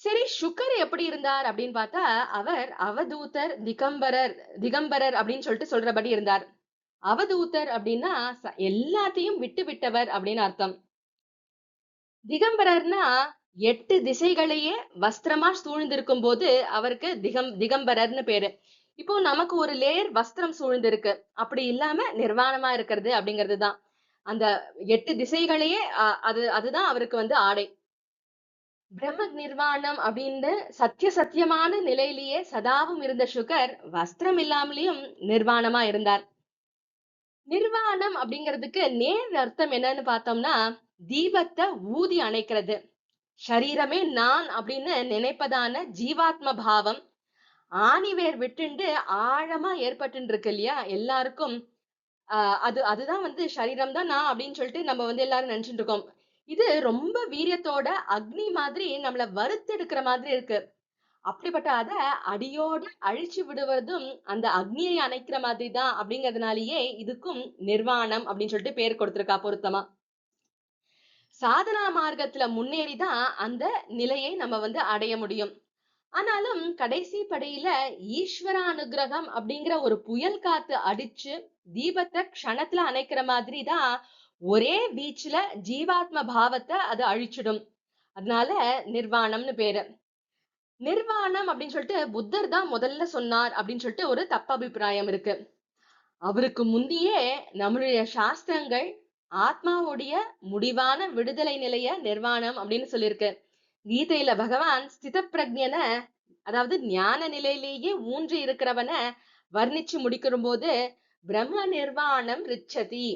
S1: சரி, சுக்கர் எப்படி இருந்தார் அப்படின்னு பார்த்தா அவர் அவதூதர் திகம்பரர் அப்படின்னு சொல்லிட்டு சொல்றபடி இருந்தார். அவதூதர் அப்படின்னா எல்லாத்தையும் விட்டு விட்டவர் அப்படின்னு அர்த்தம். திகம்பரர்னா 8 திசைகளையே வஸ்திரமா சூழ்ந்திருக்கும் போது அவருக்கு திகம்பரர்னு பேரு. இப்போ நமக்கு ஒரு லேயர் வஸ்திரம் சூழ்ந்திருக்கு, அப்படி இல்லாம நிர்வாணமா இருக்கிறது அப்படிங்கிறது தான். அந்த 8 திசைகளையே அதுதான் அவருக்கு வந்து ஆடை. பிரம்ம நிர்வாணம் அப்படின்னு சத்தியமான நிலையிலேயே சதாவும் இருந்த சுகர் வஸ்திரம் இல்லாமலேயும் நிர்வாணமா இருந்தார். நிர்வாணம் அப்படிங்கிறதுக்கு நேர் அர்த்தம் என்னன்னு பார்த்தோம்னா தீபத்தை ஊதி அணைக்கிறது. சரீரமே நான் அப்படின்னு நினைப்பதான ஜீவாத்ம பாவம் ஆணிவேர் விட்டுண்டு ஆழமா ஏற்பட்டு இருக்கு இல்லையா எல்லாருக்கும். அதுதான் வந்து சரீரம் தான் நான் அப்படின்னு சொல்லிட்டு நம்ம வந்து எல்லாரும் நினைச்சுட்டு இருக்கோம். இது ரொம்ப வீரியத்தோட அக்னி மாதிரி நம்மள வறுத்தெடுக்கிற மாதிரி இருக்கு. அப்படிப்பட்ட அத அடியோட அழிச்சு விடுவதும் அந்த அக்னியை அணைக்கிற மாதிரி தான் அப்படிங்கிறதுனாலயே இதுக்கும் நிர்வாணம் அப்படின்னு சொல்லிட்டு பேர் கொடுத்திருக்கா பொருத்தமா. சாதனா மார்க்கத்துல முன்னேறிதான் அந்த நிலையை நம்ம வந்து அடைய முடியும். ஆனாலும் கடைசி படியில ஈஸ்வர அனுகிரகம் அப்படிங்கிற ஒரு புயல் காத்து அடிச்சு தீபத்தை க்ஷணத்துல அணைக்கிற மாதிரி தான் ஒரே பீச்ல ஜீவாத்ம பாவத்தை அது அழிச்சிடும். அதனால நிர்வாணம்னு பேரு. நிர்வாணம் அப்படின்னு சொல்லிட்டு புத்தர் தான் முதல்ல சொன்னார் அப்படின்னு சொல்லிட்டு ஒரு தப்பபிப்பிராயம் இருக்கு. அவருக்கு முந்தியே நம்மளுடைய சாஸ்திரங்கள் ஆத்மாவுடைய முடிவான விடுதலை நிலைய நிர்வாணம் அப்படின்னு சொல்லியிருக்கு. கீதையில பகவான் ஸ்தித பிரஜ்ஞன, அதாவது ஞான நிலையிலேயே ஊன்றி இருக்கிறவன வர்ணிச்சு முடிக்கிற போது பிரம்ம நிர்வாணம் ரிச்சதி,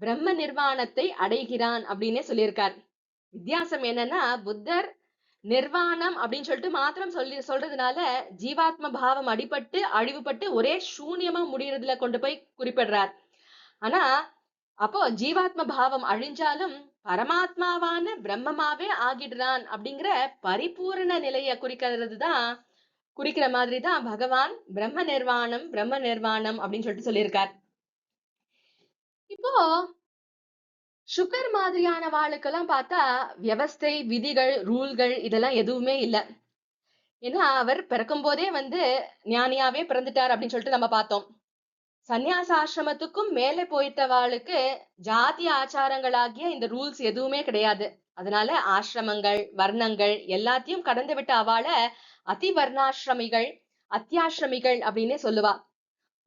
S1: பிரம்ம நிர்வாணத்தை அடைகிறான் அப்படின்னே சொல்லியிருக்கார். வித்தியாசம் என்னன்னா, புத்தர் நிர்வாணம் அப்படின்னு சொல்லிட்டு மாத்திரம் சொல்றதுனால ஜீவாத்ம பாவம் அடிபட்டு அழிவுபட்டு ஒரே சூன்யமா முடியறதுல கொண்டு போய் குறிப்பிடுறார். ஆனா அப்போ ஜீவாத்ம பாவம் அழிஞ்சாலும் பரமாத்மாவான பிரம்மமாவே ஆகிடுறான் அப்படிங்கிற பரிபூரண நிலைய குறிக்கிற மாதிரிதான் பகவான் பிரம்ம நிர்வாணம் அப்படின்னு சொல்லிட்டு சொல்லியிருக்கார். இப்போ சுகர் மாதிரியான வாளுக்கெல்லாம் பார்த்தா வியவஸ்தை, விதிகள், ரூல்கள் இதெல்லாம் எதுவுமே இல்லை. ஏன்னா அவர் பிறக்கும் போதே வந்து ஞானியாவே பிறந்துட்டார் அப்படின்னு சொல்லிட்டு நம்ம பார்த்தோம். சந்நியாச ஆசிரமத்துக்கும் மேலே போயிட்டவாளுக்கு ஜாதி ஆச்சாரங்களாகிய இந்த ரூல்ஸ் எதுவுமே கிடையாது. அதனால ஆசிரமங்கள், வர்ணங்கள் எல்லாத்தையும் கடந்து விட்ட அவளை அதிவர்ணாசிரமிகள், அத்தியாசிரமிகள் அப்படின்னே சொல்லுவா.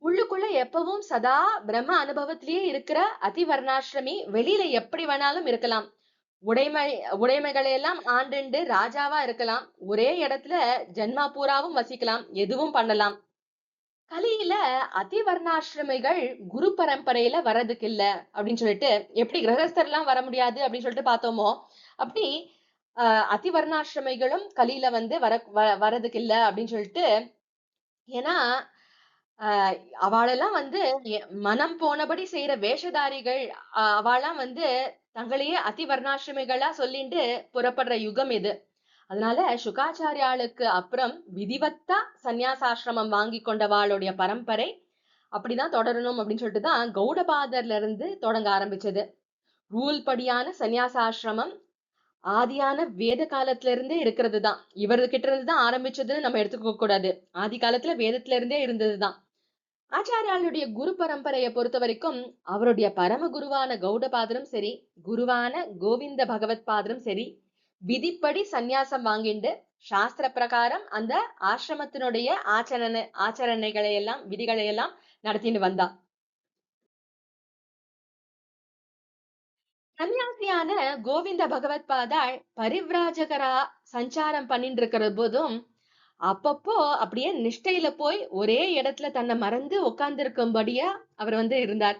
S1: உள்ளுக்குள்ள எப்பவும் சதா பிரம்ம அனுபவத்திலேயே இருக்கிற அதிவர்ணாசிரமி வெளியில எப்படி வேணாலும் இருக்கலாம். உடைமைகளை எல்லாம் ஆண்டுண்டு ராஜாவா இருக்கலாம். ஒரே இடத்துல ஜென்மா பூராவும் வசிக்கலாம். எதுவும் பண்ணலாம். கலியில அதிவர்ணாசிரமிகள் குரு பரம்பரையில வர்றதுக்கு இல்ல அப்படின்னு சொல்லிட்டு, எப்படி கிரகஸ்தர் எல்லாம் வர முடியாது அப்படின்னு சொல்லிட்டு பார்த்தோமோ, அப்படி அதிவர்ணாசிரமிகளும் கலியில வந்து வரதுக்கு இல்ல அப்படின்னு சொல்லிட்டு. ஏன்னா அவளெல்லாம் வந்து மனம் போனபடி செய்யற வேஷதாரிகள். அவெல்லாம் வந்து தங்களையே அதிவர்ணாசிரமிகளா சொல்லிட்டு புறப்படுற யுகம் இது. அதனால சுகாச்சாரியாளுக்கு அப்புறம் விதிவத்தா சந்நியாசாசிரமம் வாங்கி கொண்டவாளுடைய பரம்பரை அப்படிதான் தொடரணும் அப்படின்னு சொல்லிட்டு தான் கௌடபாதர்ல இருந்து தொடங்க ஆரம்பிச்சது. ரூல் படியான சந்நியாசாசிரமம் ஆதியான வேத காலத்துல இருந்தே இருக்கிறது தான். இவர்கிட்ட இருந்து தான் ஆரம்பிச்சதுன்னு நம்ம எடுத்துக்க கூடாது. ஆதி காலத்துல வேதத்துல இருந்தே இருந்ததுதான். ஆச்சாரியாளுடைய குரு பரம்பரையை பொறுத்த வரைக்கும் அவருடைய பரம குருவான கௌடபாதரும் சரி, குருவான கோவிந்த பகவத் பாதரும் சரி, விதிப்படி சந்நியாசம் வாங்கிண்டு சாஸ்திர பிரகாரம் அந்த ஆசிரமத்தினுடைய ஆச்சரணைகளை எல்லாம் விதிகளை எல்லாம் நடத்திட்டு வந்தா. சன்னியாசியான கோவிந்த பகவத் பாதாள் பரிவிராஜகரா சஞ்சாரம் பண்ணிட்டு இருக்கிற போதும் அப்பப்போ அப்படியே நிஷ்டையில போய் ஒரே இடத்துல தன்னை மறந்து உட்கார்ந்து இருக்கும்படியா அவர் வந்து இருந்தார்.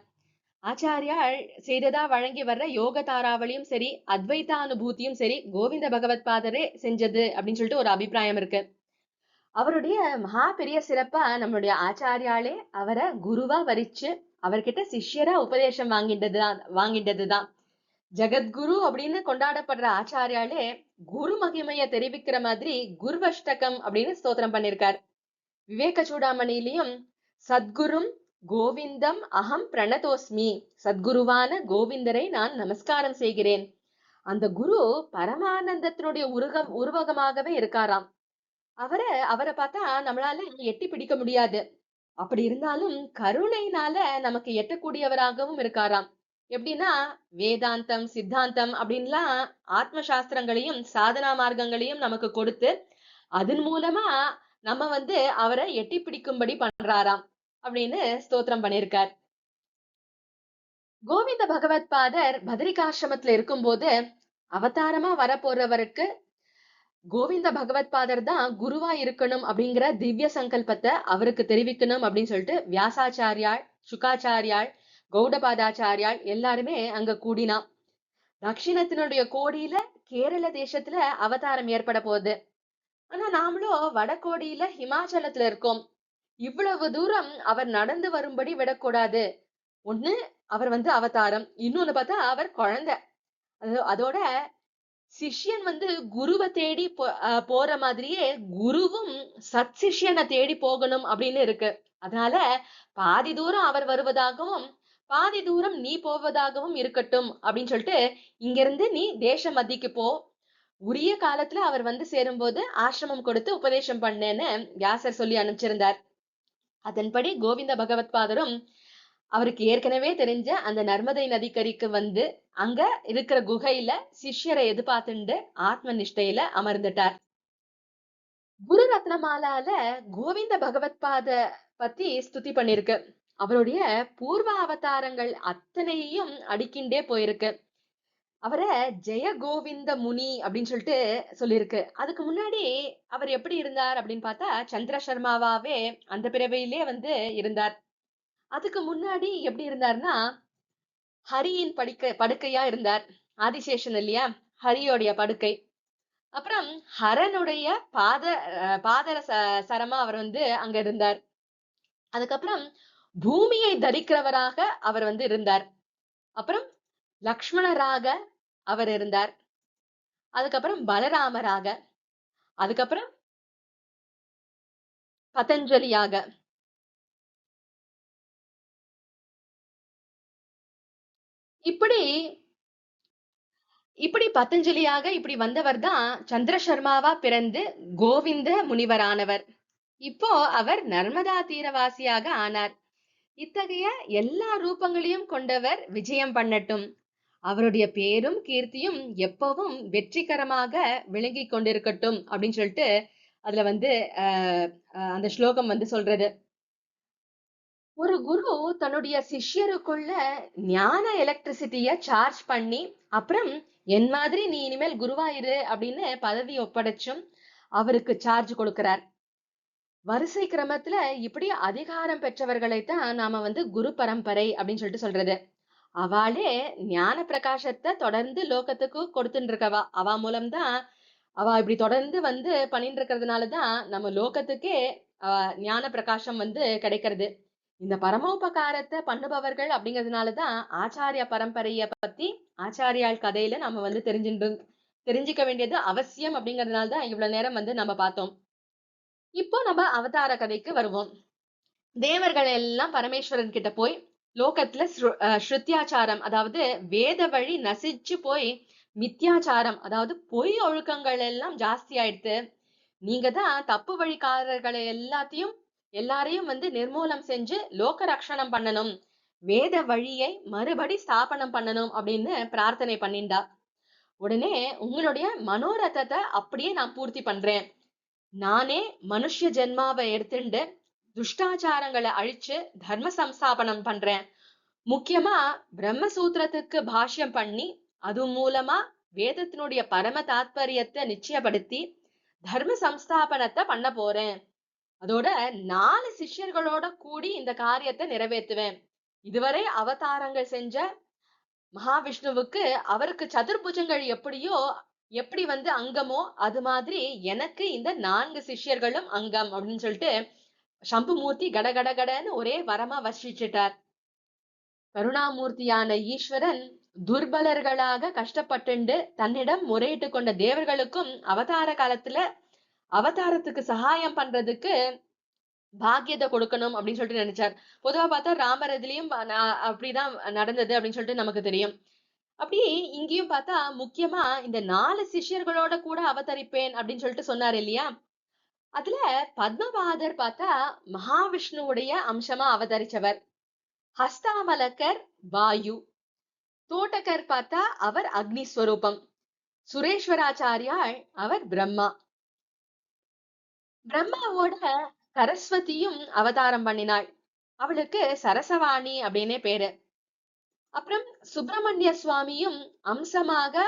S1: ஆச்சாரியாள் செய்ததா வழங்கி வர்ற யோக தாராவளியும் சரி, அத்வைத அனுபூதியும் சரி கோவிந்த பகவத் பாதரே செஞ்சது அப்படின்னு சொல்லிட்டு ஒரு அபிப்பிராயம் இருக்கு. அவருடைய மகா பெரிய சிறப்பா நம்மளுடைய ஆச்சாரியாலே அவரை குருவா வரிச்சு அவர்கிட்ட சிஷ்யரா உபதேசம் வாங்கிட்டதுதான். ஜெகத்குரு அப்படின்னு கொண்டாடப்படுற ஆச்சாரியாலே குரு மகிமைய தெரிவிக்கிற மாதிரி குருவஷ்டகம் அப்படின்னு ஸ்தோத்திரம் பண்ணிருக்கார். விவேக சூடாமணியிலையும் சத்குரும் கோவிந்தம் அகம் பிரணதோஸ்மி, சத்குருவான கோவிந்தரை நான் நமஸ்காரம் செய்கிறேன். அந்த குரு பரமானந்தத்தினுடைய உருவகமாகவே இருக்காராம். அவரை பார்த்தா நம்மளால எட்டி பிடிக்க முடியாது. அப்படி இருந்தாலும் கருணையினால நமக்கு எட்டக்கூடியவராகவும் இருக்காராம். எப்படின்னா வேதாந்தம், சித்தாந்தம் அப்படின்லாம் ஆத்ம சாஸ்திரங்களையும் சாதனா மார்க்கங்களையும் நமக்கு கொடுத்து அதன் மூலமா நம்ம வந்து அவரை எட்டி பிடிக்கும்படி பண்றாராம் அப்படின்னு ஸ்தோத்திரம் பண்ணியிருக்கார். கோவிந்த பகவத் பாதர் பத்ரிகாசிரமத்துல இருக்கும்போது அவதாரமா வரப்போறவருக்கு கோவிந்த பகவத் பாதர் தான் குருவா இருக்கணும் அப்படிங்கிற திவ்ய சங்கல்பத்தை அவருக்கு தெரிவிக்கணும் அப்படின்னு சொல்லிட்டு வியாசாச்சாரியாள், சுகாச்சாரியாள், கௌடபாதாச்சாரியாள் எல்லாருமே அங்க கூடினா. தட்சிணத்தினுடைய கோடியில கேரள தேசத்துல அவதாரம் ஏற்பட போகுது. ஆனா நாமளும் வடகோடியில ஹிமாச்சலத்துல இருக்கோம். இவ்வளவு தூரம் அவர் நடந்து வரும்படி விடக்கூடாது. ஒண்ணு அவர் வந்து அவதாரம், இன்னொன்னு பார்த்தா அவர் குழந்தை. அதோட சிஷ்யன் வந்து குருவ தேடி போற மாதிரியே குருவும் சத் சிஷ்யனை தேடி போகணும் அப்படின்னு இருக்கு. அதனால பாதி தூரம் அவர் வருவதாகவும் பாதி தூரம் நீ போவதாகவும் இருக்கட்டும் அப்படின்னு சொல்லிட்டு இங்க இருந்து நீ தேச மத்திக்கு போ, உரிய காலத்துல அவர் வந்து சேரும்போது ஆசிரமம் கொடுத்து உபதேசம் பண்ணேன்னு வியாசர் சொல்லி அனுப்பிச்சிருந்தார். அதன்படி கோவிந்த பகவத் பாதரும் அவருக்கு ஏற்கனவே தெரிஞ்ச அந்த நர்மதை நதிக்கரைக்கு வந்து அங்க இருக்கிற குகையில சிஷ்யரை எதிர்பார்த்துண்டு ஆத்ம நிஷ்டையில அமர்ந்துட்டார். குரு ரத்னமாலால கோவிந்த பகவத் பாத பத்தி ஸ்துதி பண்ணிருக்கு. அவருடைய பூர்வ அவதாரங்கள் அத்தனையும் அடிக்கின்றே போயிருக்கு. அவரை ஜெய கோவிந்த முனி அப்படின்னு சொல்லிட்டு சொல்லியிருக்கு. அதுக்கு முன்னாடி அவர் எப்படி இருந்தார் அப்படின்னு பார்த்தா சந்திர சர்மாவாவே அந்த பிறவியிலே வந்து இருந்தார். அதுக்கு முன்னாடி எப்படி இருந்தார்னா ஹரியின் படுக்கையா இருந்தார். ஆதிசேஷன் இல்லையா, ஹரியோடைய படுக்கை. அப்புறம் ஹரனுடைய பாதர சரமா அவர் வந்து அங்க இருந்தார். அதுக்கப்புறம் பூமியை தரிக்கிறவராக அவர் வந்து இருந்தார். அப்புறம் லக்ஷ்மணராக அவர் இருந்தார். அதுக்கப்புறம் பலராமராக, அதுக்கப்புறம் பதஞ்சலியாக. இப்படி இப்படி பதஞ்சலியாக இப்படி வந்தவர் தான் சந்திர சர்மாவா பிறந்து கோவிந்த முனிவரானவர். இப்போ அவர் நர்மதா தீரவாசியாக ஆனார். இத்தகைய எல்லா ரூபங்களையும் கொண்டவர் விஜயம் பண்ணட்டும். அவருடைய பேரும் கீர்த்தியும் எப்பவும் வெற்றிகரமாக விளங்கி கொண்டிருக்கட்டும் அப்படின்னு சொல்லிட்டு அதுல வந்து அந்த ஸ்லோகம் வந்து சொல்றது. ஒரு குரு தன்னுடைய சிஷ்யருக்குள்ள ஞான எலக்ட்ரிசிட்டிய சார்ஜ் பண்ணி அப்புறம் என் மாதிரி நீ இனிமேல் குருவாயிரு அப்படின்னு பதவி ஒப்படைச்சும் அவருக்கு சார்ஜ் கொடுக்கிறார். வரிசை கிரமத்துல இப்படி அதிகாரம் பெற்றவர்களைத்தான் நாம வந்து குரு பரம்பரை அப்படின்னு சொல்லிட்டு சொல்றது. அவளே ஞான பிரகாசத்தை தொடர்ந்து லோகத்துக்கு கொடுத்துட்டு இருக்கவா. அவ மூலம்தான் அவ இப்படி தொடர்ந்து வந்து பண்ணிட்டு இருக்கிறதுனாலதான் நம்ம லோகத்துக்கே ஞான பிரகாசம் வந்து கிடைக்கிறது. இந்த பரமோபகாரத்தை பண்ணுபவர்கள் அப்படிங்கிறதுனாலதான் ஆச்சாரிய பரம்பரைய பத்தி ஆச்சாரியால் கதையில நம்ம வந்து தெரிஞ்சுக்க வேண்டியது அவசியம். அப்படிங்கிறதுனாலதான் இவ்வளவு நேரம் வந்து நம்ம பார்த்தோம். இப்போ நம்ம அவதார கதைக்கு வருவோம். தேவர்கள் எல்லாம் பரமேஸ்வரன் கிட்ட போய் லோகத்துல ஸ்ருத்தியாச்சாரம் அதாவது வேத வழி நசிச்சு போய் மித்யாச்சாரம் அதாவது பொய் ஒழுக்கங்கள் எல்லாம் ஜாஸ்தி ஆயிடுத்து. நீங்க தான் தப்பு வழிகாரர்களை எல்லாரையும் வந்து நிர்மூலம் செஞ்சு லோக ரக்ஷணம் பண்ணணும், வேத வழியை மறுபடி ஸ்தாபனம் பண்ணணும் அப்படின்னு பிரார்த்தனை பண்ணிண்டா. உடனே உங்களுடைய மனோரதத்தை அப்படியே நான் பூர்த்தி பண்றேன். நானே மனுஷ ஜென்மாவை எடுத்துண்டு துஷ்டாச்சாரங்களை அழிச்சு தர்ம சம்ஸ்தாபனம் பண்றேன். முக்கியமா பிரம்மசூத்திரத்துக்கு பாஷ்யம் பண்ணி அது மூலமா வேதத்தினுடைய பரம தாத்பரியத்தை நிச்சயப்படுத்தி தர்ம சம்ஸ்தாபனத்தை பண்ண போறேன். அதோட 4 சிஷ்யர்களோட கூடி இந்த காரியத்தை நிறைவேற்றுவேன். இதுவரை அவதாரங்கள் செஞ்ச மகாவிஷ்ணுவுக்கு அவருக்கு சதுர்புஜங்கள் எப்படி வந்து அங்கமோ அது மாதிரி எனக்கு இந்த 4 சிஷ்யர்களும் அங்கம் அப்படின்னு சொல்லிட்டு சம்புமூர்த்தி கடகடகடன்னு ஒரே வரமா வர்ஷிச்சிட்டார். கருணாமூர்த்தியான ஈஸ்வரன் துர்பலர்களாக கஷ்டப்பட்டு தன்னிடம் முறையிட்டு கொண்ட தேவர்களுக்கும் அவதார காலத்துல அவதாரத்துக்கு சகாயம் பண்றதுக்கு பாக்கியத்தை கொடுக்கணும் அப்படின்னு சொல்லிட்டு நினைச்சார். பொதுவா பார்த்தா ராமர் இதுலயும் அப்படிதான் நடந்தது அப்படின்னு சொல்லிட்டு நமக்கு தெரியும். அப்படி இங்கேயும் பார்த்தா முக்கியமா இந்த 4 சிஷ்யர்களோட கூட அவதரிப்பேன் அப்படின்னு சொல்லிட்டு சொன்னார் இல்லையா. அதுல பத்மபாதர் பார்த்தா மகாவிஷ்ணுவுடைய அம்சமா அவதரிச்சவர். ஹஸ்தாமலக்கர் வாயு, தோட்டக்கர் பார்த்தா அவர் அக்னி ஸ்வரூபம், சுரேஸ்வராச்சாரியால் அவர் பிரம்மா. பிரம்மாவோட சரஸ்வதியும் அவதாரம் பண்ணினாள். அவளுக்கு சரசவாணி அப்படின்னே பேரு. அப்புறம் சுப்பிரமணிய சுவாமியும் அம்சமாக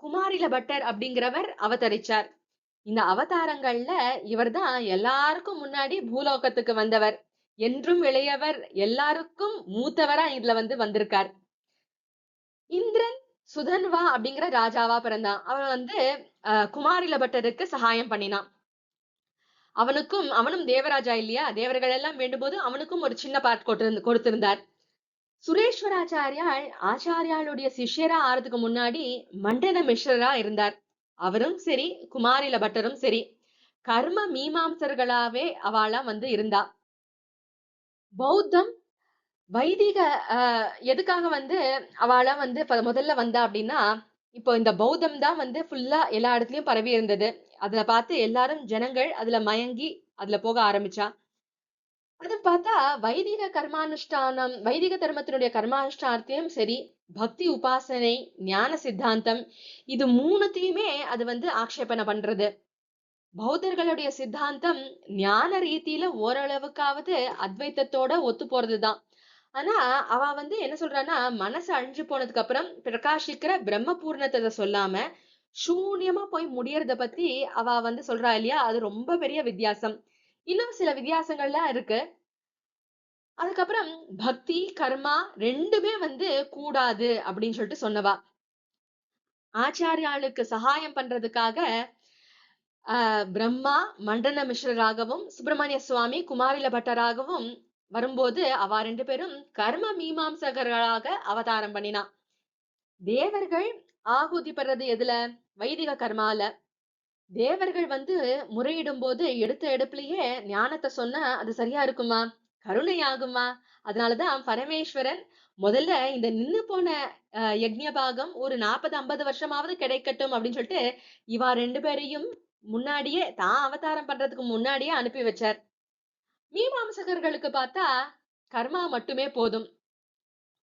S1: குமாரில பட்டர் அப்படிங்கிறவர் அவதரிச்சார். இந்த அவதாரங்கள்ல இவர்தான் எல்லாருக்கும் முன்னாடி பூலோகத்துக்கு வந்தவர், என்றும் இளையவர், எல்லாருக்கும் மூத்தவரா இதுல வந்து வந்திருக்கார். இந்திரன் சுதன்வா அப்படிங்கிற ராஜாவா பிறந்தான். அவன் வந்து குமாரில பட்டருக்கு சகாயம் பண்ணினான். அவனும் தேவராஜா இல்லையா, தேவர்கள் எல்லாம் வேண்டும் போது அவனுக்கும் ஒரு சின்ன பார்ட் கொடுத்திருந்தார். சுரேஸ்வராச்சாரியால் ஆச்சாரியாளுடைய சிஷ்யரா ஆறதுக்கு முன்னாடி மண்டன மிஸ்ரரா இருந்தார். அவரும் சரி, குமாரில பட்டரும் சரி, கர்ம மீமாம்சர்களாவே அவளாம் வந்து இருந்தா. பௌத்தம் வைதிக எதுக்காக வந்து அவளா வந்து முதல்ல வந்தா அப்படின்னா, இப்போ இந்த பௌத்தம் தான் வந்து ஃபுல்லா எல்லா இடத்துலயும் பரவி இருந்தது. அதுல பார்த்து எல்லாரும் ஜனங்கள் அதுல மயங்கி அதுல போக ஆரம்பிச்சா. அது பார்த்தா வைதிக கர்மானுஷ்டானம், வைதிக தர்மத்தினுடைய கர்மானுஷ்டானத்தையும் சரி, பக்தி உபாசனை, ஞான சித்தாந்தம், இது மூணுத்தையுமே அது வந்து ஆக்ஷேபனை பண்றது. பௌத்தர்களுடைய சித்தாந்தம் ஞான ரீதியில ஓரளவுக்காவது அத்வைத்தத்தோட ஒத்து போறதுதான். ஆனா அவ வந்து என்ன சொல்றான்னா, மனசு அழிஞ்சு போனதுக்கு அப்புறம் பிரகாசிக்கிற பிரம்ம பூர்ணத்தை சொல்லாம சூன்யமா போய் முடியறத பத்தி அவ வந்து சொல்றா இல்லையா, அது ரொம்ப பெரிய வித்தியாசம். இன்னும் சில வித்தியாசங்கள்லாம் இருக்கு. அதுக்கப்புறம் பக்தி கர்மா ரெண்டுமே வந்து கூடாது அப்படின்னு சொல்லிட்டு சொன்னவா. ஆச்சாரியாளுக்கு சகாயம் பண்றதுக்காக பிரம்மா மண்டன மிஸ்ரராகவும் சுப்பிரமணிய சுவாமி குமாரில பட்டராகவும் வரும்போது அவ ரெண்டு பேரும் கர்ம மீமாம்சகர்களாக அவதாரம் பண்ணினா. தேவர்கள் ஆகுதி பெறது எதுல? வைதிக கர்மால. தேவர்கள் வந்து முறையிடும் போது எடுத்த எடுப்புலயே ஞானத்தை சொன்னா அது சரியா இருக்குமா? கருணையாகுமா? அதனாலதான் பரமேஸ்வரன் முதல்ல இந்த நின்னு போன யக்ஞ பாகம் ஒரு 40-50 வருஷமாவது கிடைக்கட்டும் அப்படின்னு சொல்லிட்டு இவா ரெண்டு பேரையும் முன்னாடியே தான் அவதாரம் பண்றதுக்கு முன்னாடியே அனுப்பி வச்சார். மீமாம்சகர்களுக்கு பார்த்தா கர்மா மட்டுமே போதும்.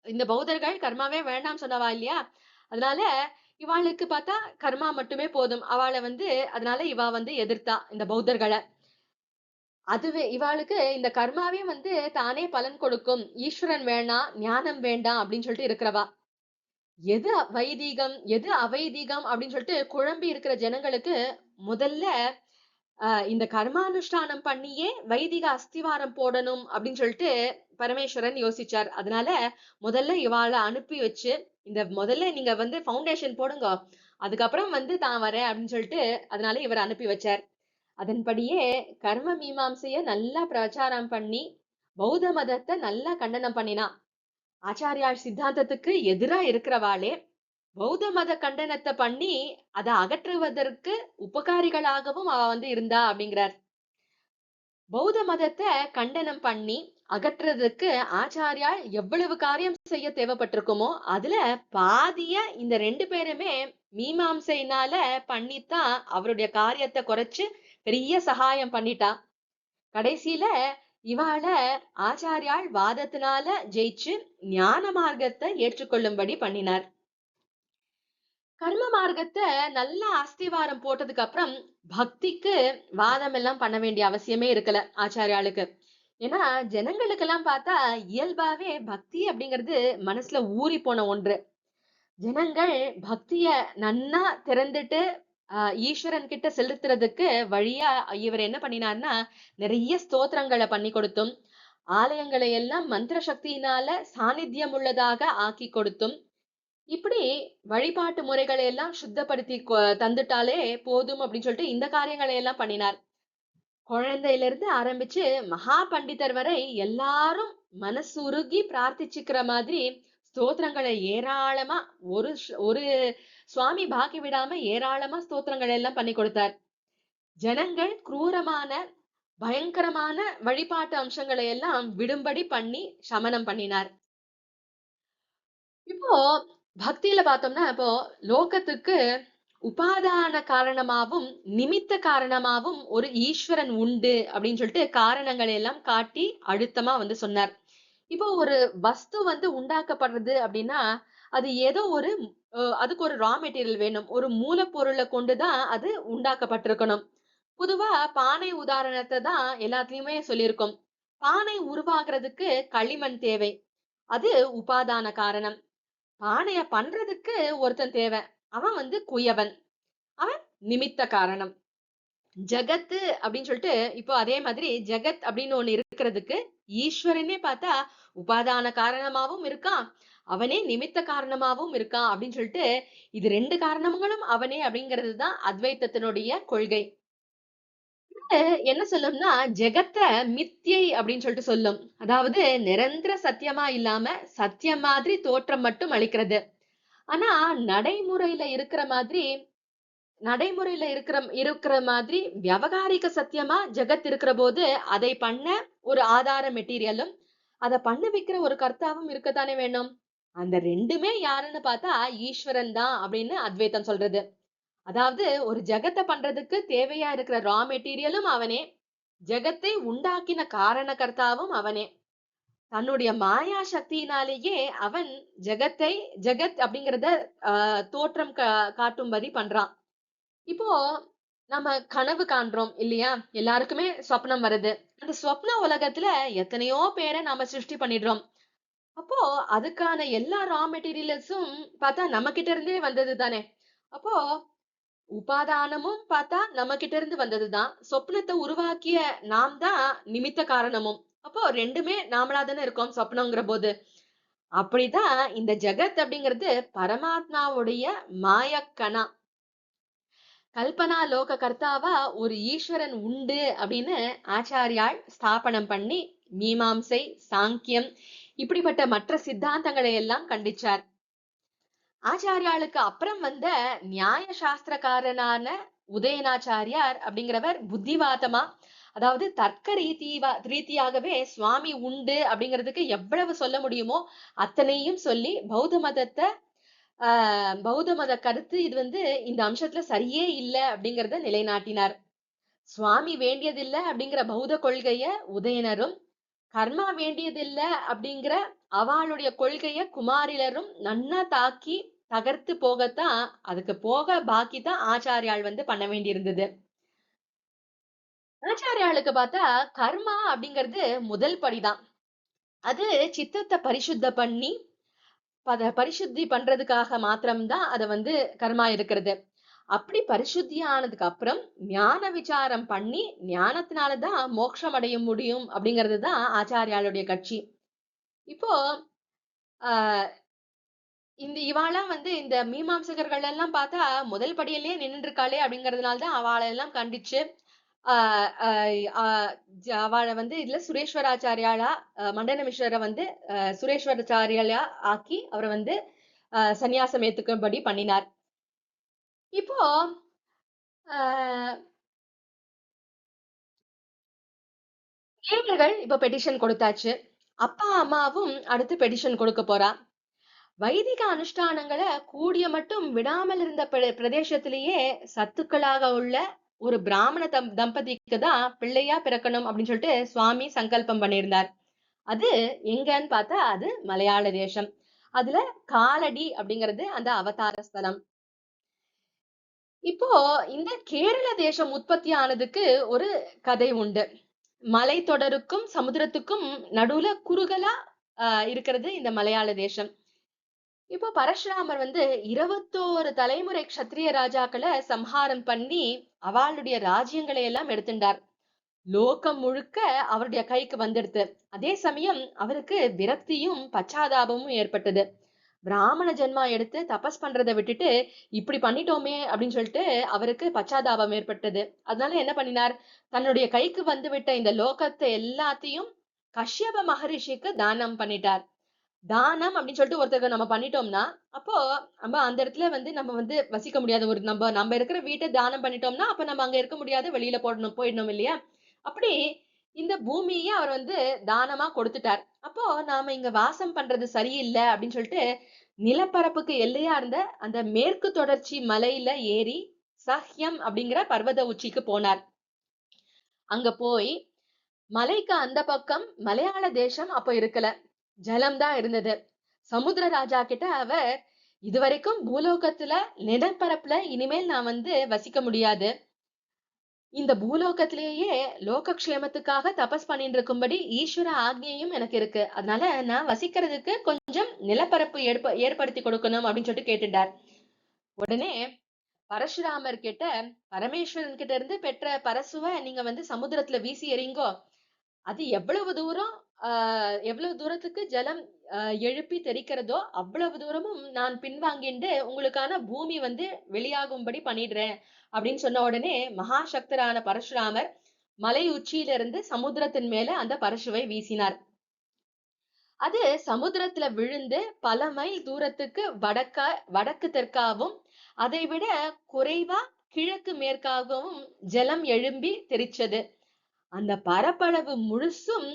S1: இந்த பௌத்தர்கள் கர்மாவே வேண்டாம் சொன்னவா இல்லையா, அதனால இவாளுக்கு பார்த்தா கர்மா மட்டுமே போதும். அவளை வந்து அதனால இவா வந்து எதிர்த்தா இந்த பௌத்தர்களை. அதுவே இவாளுக்கு இந்த கர்மாவே வந்து தானே பலன் கொடுக்கும், ஈஸ்வரன் வேண்டாம் ஞானம் வேண்டாம் அப்படின்னு சொல்லிட்டு இருக்கிறவா. எது வைதீகம் எது அவைதீகம் அப்படின்னு சொல்லிட்டு குழம்பி இருக்கிற ஜனங்களுக்கு முதல்ல இந்த கர்மானுஷ்டானம் பண்ணியே வைதிக அஸ்திவாரம் போடணும் அப்படின்னு சொல்லிட்டு பரமேஸ்வரன் யோசிச்சார். அதனால முதல்ல இவாளை அனுப்பி வச்சு இந்த முதல்ல நீங்க வந்து ஃபவுண்டேஷன் போடுங்க, அதுக்கப்புறம் வந்து தான் வரேன் அப்படின்னு சொல்லிட்டு அதனால இவர் அனுப்பி வச்சார். அதன்படியே கர்ம மீமாம்சைய நல்லா பிரச்சாரம் பண்ணி பௌத்த மதத்தை நல்லா கண்டனம் பண்ணினா. ஆச்சாரியார் சித்தாந்தத்துக்கு எதிரா இருக்கிறவாளே பௌத்த மத கண்டனத்தை பண்ணி அதை அகற்றுவதற்கு உபகாரிகளாகவும் அவ வந்து இருந்தா அப்படிங்கிறார். பௌத்த மதத்தை கண்டனம் பண்ணி அகற்றுறதுக்கு ஆச்சாரியால் எவ்வளவு காரியம் செய்ய தேவைப்பட்டிருக்குமோ அதுல பாதிய இந்த ரெண்டு பேருமே மீமாம்சையினால பண்ணித்தான் அவருடைய காரியத்தை குறைச்சு பெரிய சகாயம் பண்ணிட்டா. கடைசியில இவாள ஆச்சாரியால் வாதத்தினால ஜெயிச்சு ஞான மார்க்கத்தை ஏற்றுக்கொள்ளும்படி பண்ணினார். கர்ம மார்க்கத்தை நல்லா அஸ்திவாரம் போட்டதுக்கு அப்புறம் பக்திக்கு வாதம் எல்லாம் பண்ண வேண்டிய அவசியமே இருக்கல ஆச்சாரியாளுக்கு. ஏன்னா ஜனங்களுக்கெல்லாம் பார்த்தா இயல்பாவே பக்தி அப்படிங்கிறது மனசுல ஊறி போன ஒன்று. ஜனங்கள் பக்திய நன்னா திறந்துட்டு ஈஸ்வரன் கிட்ட செலுத்துறதுக்கு வழியா இவர் என்ன பண்ணினார்னா, நிறைய ஸ்தோத்திரங்களை பண்ணி கொடுத்தும், ஆலயங்களை எல்லாம் மந்திர சக்தியினால சாநித்தியம் உள்ளதாக ஆக்கி கொடுத்தும், இப்படி வழிபாட்டு முறைகளை எல்லாம் சுத்தப்படுத்தி தந்துட்டாலே போதும் அப்படின்னு சொல்லிட்டு இந்த காரியங்களை எல்லாம் பண்ணினார். குழந்தையில இருந்து ஆரம்பிச்சு மகா பண்டிதர் வரை எல்லாரும் மனசுருகி பிரார்த்திச்சுக்கிற மாதிரி ஸ்தோத்திரங்களை ஏராளமா ஒரு ஒரு சுவாமி பாக்கி விடாம ஏராளமா ஸ்தோத்திரங்கள் எல்லாம் பண்ணி கொடுத்தார். ஜனங்கள் குரூரமான பயங்கரமான வழிபாட்டு அம்சங்களை எல்லாம் விடும்படி பண்ணி சமனம் பண்ணினார். இப்போ பக்தியில பார்த்தோம்னா இப்போ லோகத்துக்கு உபாதான காரணமாவும் நிமித்த காரணமாவும் ஒரு ஈஸ்வரன் உண்டு அப்படின்னு சொல்லிட்டு காரணங்களை எல்லாம் காட்டி அழுத்தமா வந்து சொன்னார். இப்போ ஒரு வஸ்து வந்து உண்டாக்கப்படுறது அப்படின்னா அது ஏதோ ஒரு அதுக்கு ஒரு ரா மெட்டீரியல் வேணும், ஒரு மூலப்பொருளை கொண்டுதான் அது உண்டாக்கப்பட்டிருக்கணும். பொதுவா பானை உதாரணத்தை தான் எல்லாத்துலயுமே சொல்லியிருக்கோம். பானை உருவாகிறதுக்கு களிமண் தேவை, அது உபாதான காரணம். பானைய பண்றதுக்கு ஒருத்தன் தேவை, அவன் வந்து குயவன், அவன் நிமித்த காரணம். ஜகத்து அப்படின்னு சொல்லிட்டு இப்போ அதே மாதிரி ஜகத் அப்படின்னு ஒண்ணு இருக்கிறதுக்கு ஈஸ்வரனே பார்த்தா உபாதான காரணமாவும் இருக்கான், அவனே நிமித்த காரணமாவும் இருக்கான் அப்படின்னு சொல்லிட்டு இது ரெண்டு காரணங்களும் அவனே அப்படிங்கிறது தான் அத்வைத்தத்தினுடைய கொள்கை. என்ன சொல்லும்னா ஜெகத்த மித்யை அப்படின்னு சொல்லிட்டு சொல்லும். அதாவது நிரந்தர சத்தியமா இல்லாம சத்தியம் மாதிரி தோற்றம் மட்டும் அளிக்கிறது. ஆனா நடைமுறையில இருக்கிற மாதிரி நடைமுறையில இருக்கிற மாதிரி வியாவகாரிக சத்தியமா ஜெகத் இருக்கிற போது அதை பண்ண ஒரு ஆதார மெட்டீரியலும் அதை பண்ண வைக்கிற ஒரு கர்த்தாவும் இருக்கத்தானே வேணும். அந்த ரெண்டுமே யாருன்னு பார்த்தா ஈஸ்வரன் தான் அப்படின்னு அத்வைத்தம் சொல்றது. அதாவது ஒரு ஜெகத்தை பண்றதுக்கு தேவையா இருக்கிற ரா மெட்டீரியலும் அவனே, ஜெகத்தை உண்டாக்கின காரணகர்த்தாவும் அவனே. தன்னுடைய மாயா சக்தியினாலேயே அவன் ஜெகத் அப்படிங்கிறத தோற்றம் காட்டும்படி பண்றான். இப்போ நம்ம கனவு காண்றோம் இல்லையா? எல்லாருக்குமே சொப்னம் வருது. அந்த சொப்ன உலகத்துல எத்தனையோ பேரை நாம சிருஷ்டி பண்ணிடுறோம். அப்போ அதுக்கான எல்லா ரா மெட்டீரியல்ஸும் பார்த்தா நம்ம கிட்ட இருந்தே வந்தது தானே. அப்போ உபாதானமும் பார்த்தா நம்ம கிட்ட இருந்து வந்ததுதான். சொப்னத்தை உருவாக்கிய நாம் தான் நிமித்த காரணமும். அப்போ ரெண்டுமே நாமளா தானே இருக்கோம் சொப்னங்கிற போது. அப்படிதான் இந்த ஜெகத் அப்படிங்கிறது பரமாத்மாவுடைய மாயக்கணா. கல்பனா லோக கர்த்தாவா ஒரு ஈஸ்வரன் உண்டு அப்படின்னு ஆச்சாரியால் ஸ்தாபனம் பண்ணி மீமாம்சை, சாங்கியம் இப்படிப்பட்ட மற்ற சித்தாந்தங்களை எல்லாம் கண்டிச்சார். ஆச்சாரியாளுக்கு அப்புறம் வந்த நியாய சாஸ்திரக்காரனான உதயநாச்சாரியார் அப்படிங்கிறவர் புத்திவாதமா, அதாவது தர்க்க ரீதியாகவே சுவாமி உண்டு அப்படிங்கிறதுக்கு எவ்வளவு சொல்ல முடியுமோ அத்தனையும் சொல்லி பௌத்த மத கருத்து இது இந்த அம்சத்துல சரியே இல்லை அப்படிங்கிறத நிலைநாட்டினார். சுவாமி வேண்டியதில்லை அப்படிங்கிற பௌத்த கொள்கைய உதயனரும், கர்மா வேண்டியதில்லை அப்படிங்கிற அவளுடைய கொள்கைய குமாரிலரும் நன்னா தாக்கி தகர்த்து போகத்தான், அதுக்கு போக பாக்கி தான் ஆச்சாரியால் பண்ண வேண்டியிருந்தது. ஆச்சாரியாளுக்கு பார்த்தா கர்மா அப்படிங்கிறது முதல் படிதான். அது சித்தத்தை பரிசுத்த பண்ணி பரிசுத்தி பண்றதுக்காக மாத்திரம்தான் அதை கர்மா இருக்கிறது. அப்படி பரிசுத்தி ஆனதுக்கு அப்புறம் ஞான விசாரம் பண்ணி ஞானத்தினாலதான் மோட்சம் அடைய முடியும் அப்படிங்கிறது தான் ஆச்சாரியாளுடைய கட்சி. இப்போ ஆஹ் இவாளாம் இந்த மீமாம்சகர்கள் எல்லாம் பார்த்தா முதல் படியிலேயே நின்று இருக்காளே அப்படிங்கறதுனாலதான் அவளை எல்லாம் கண்டிச்சு அவளை இதுல சுரேஸ்வராச்சாரியாலா மண்டன மிஸ்ரரை சுரேஸ்வராச்சாரியாலா ஆக்கி அவரை சன்னியாசம் ஏத்துக்கும்படி பண்ணினார். இப்போ ஏழைகள் இப்ப பெட்டிஷன் கொடுத்தாச்சு. அப்பா அம்மாவும் அடுத்து பெட்டிஷன் கொடுக்க போறா. வைதிக அனுஷ்டானங்களை கூடிய மட்டும் விடாமல் இருந்த பிரதேசத்திலேயே சத்துக்களாக உள்ள ஒரு பிராமண தம்பதிக்கு தான் பிள்ளையா பிறக்கணும் அப்படின்னு சொல்லிட்டு சுவாமி சங்கல்பம் பண்ணியிருந்தார். அது எங்கன்னு பார்த்தா அது மலையாள தேசம். அதுல காலடி அப்படிங்கிறது அந்த அவதார ஸ்தலம். இப்போ இந்த கேரள தேசம் உற்பத்தி ஆனதுக்கு ஒரு கதை உண்டு. மலை தொடருக்கும் சமுத்திரத்துக்கும் நடுவுல குறுகலா இருக்கிறது இந்த மலையாள தேசம். இப்போ பரசுராமர் 21 தலைமுறை க்ஷத்ரிய ராஜாக்களை சம்ஹாரம் பண்ணி அவளுடைய ராஜ்யங்களை எல்லாம் எடுத்துட்டார். லோகம் முழுக்க அவருடைய கைக்கு வந்துடுது. அதே சமயம் அவருக்கு விரக்தியும் பச்சாதாபமும் ஏற்பட்டது. பிராமண ஜென்மா எடுத்து தபஸ் பண்றதை விட்டுட்டு இப்படி பண்ணிட்டோமே அப்படின்னு சொல்லிட்டு அவருக்கு பச்சாதாபம் ஏற்பட்டது. அதனால என்ன பண்ணினார், தன்னுடைய கைக்கு விட்ட இந்த லோகத்தை எல்லாத்தையும் கஷ்யப மகரிஷிக்கு தானம் பண்ணிட்டார். தானம் அப்படின்னு சொல்லிட்டு ஒருத்தருக்கு நம்ம பண்ணிட்டோம்னா அப்போ நம்ம அந்த இடத்துல நம்ம வசிக்க முடியாது. ஒரு நம்ம இருக்கிற வீட்டை தானம் பண்ணிட்டோம்னா அப்ப நம்ம அங்க இருக்க முடியாது, வெளியில போயிடணும் இல்லையா? அப்படி இந்த பூமியை அவர் தானமா கொடுத்துட்டார். அப்போ நாம இங்க வாசம் பண்றது சரியில்லை அப்படின்னு சொல்லிட்டு நிலப்பரப்புக்கு எல்லையா இருந்த அந்த மேற்கு தொடர்ச்சி மலையில ஏறி சஹ்யம் அப்படிங்கிற பர்வத உச்சிக்கு போனார். அங்க போய் மலைக்கு அந்த பக்கம் மலையாள தேசம் அப்போ இருக்கல, ஜலம்தான் இருந்தது. சமுத்திர ராஜா கிட்ட அவர் இதுவரைக்கும் பூலோகத்துல நிலப்பரப்புல இனிமேல் நான் வசிக்க முடியாது, இந்த பூலோகத்திலேயே லோகக்ஷேமத்துக்காக தபஸ் பண்ணிட்டு இருக்கும்படி ஈஸ்வர ஆக்ஞையும் எனக்கு இருக்கு, அதனால நான் வசிக்கிறதுக்கு கொஞ்சம் நிலப்பரப்பு ஏற்படுத்தி கொடுக்கணும் அப்படின்னு சொல்லிட்டு கேட்டுட்டார். உடனே பரசுராமர் கிட்ட பரமேஸ்வரன் கிட்ட இருந்து பெற்ற பரசுவ நீங்க சமுத்திரத்துல வீசி எறிங்கோ, அது எவ்வளவு தூரத்துக்கு ஜலம் எழுப்பி தெரிக்கிறதோ அவ்வளவு தூரமும் நான் பின்வாங்கிண்டு உங்களுக்கான பூமி வெளியாகும்படி பண்ணிடுறேன் அப்படின்னு சொன்ன உடனே மகாசக்தரான பரசுராமர் மலை உச்சியிலிருந்து சமுத்திரத்தின் மேல அந்த பரசுவை வீசினார். அது சமுத்திரத்துல விழுந்து பல மைல் தூரத்துக்கு வடக்கு தெற்காகவும் அதைவிட குறைவா கிழக்கு மேற்காகவும் ஜலம் எழும்பி தெரிச்சது. அந்த பரப்பளவு முழுசும்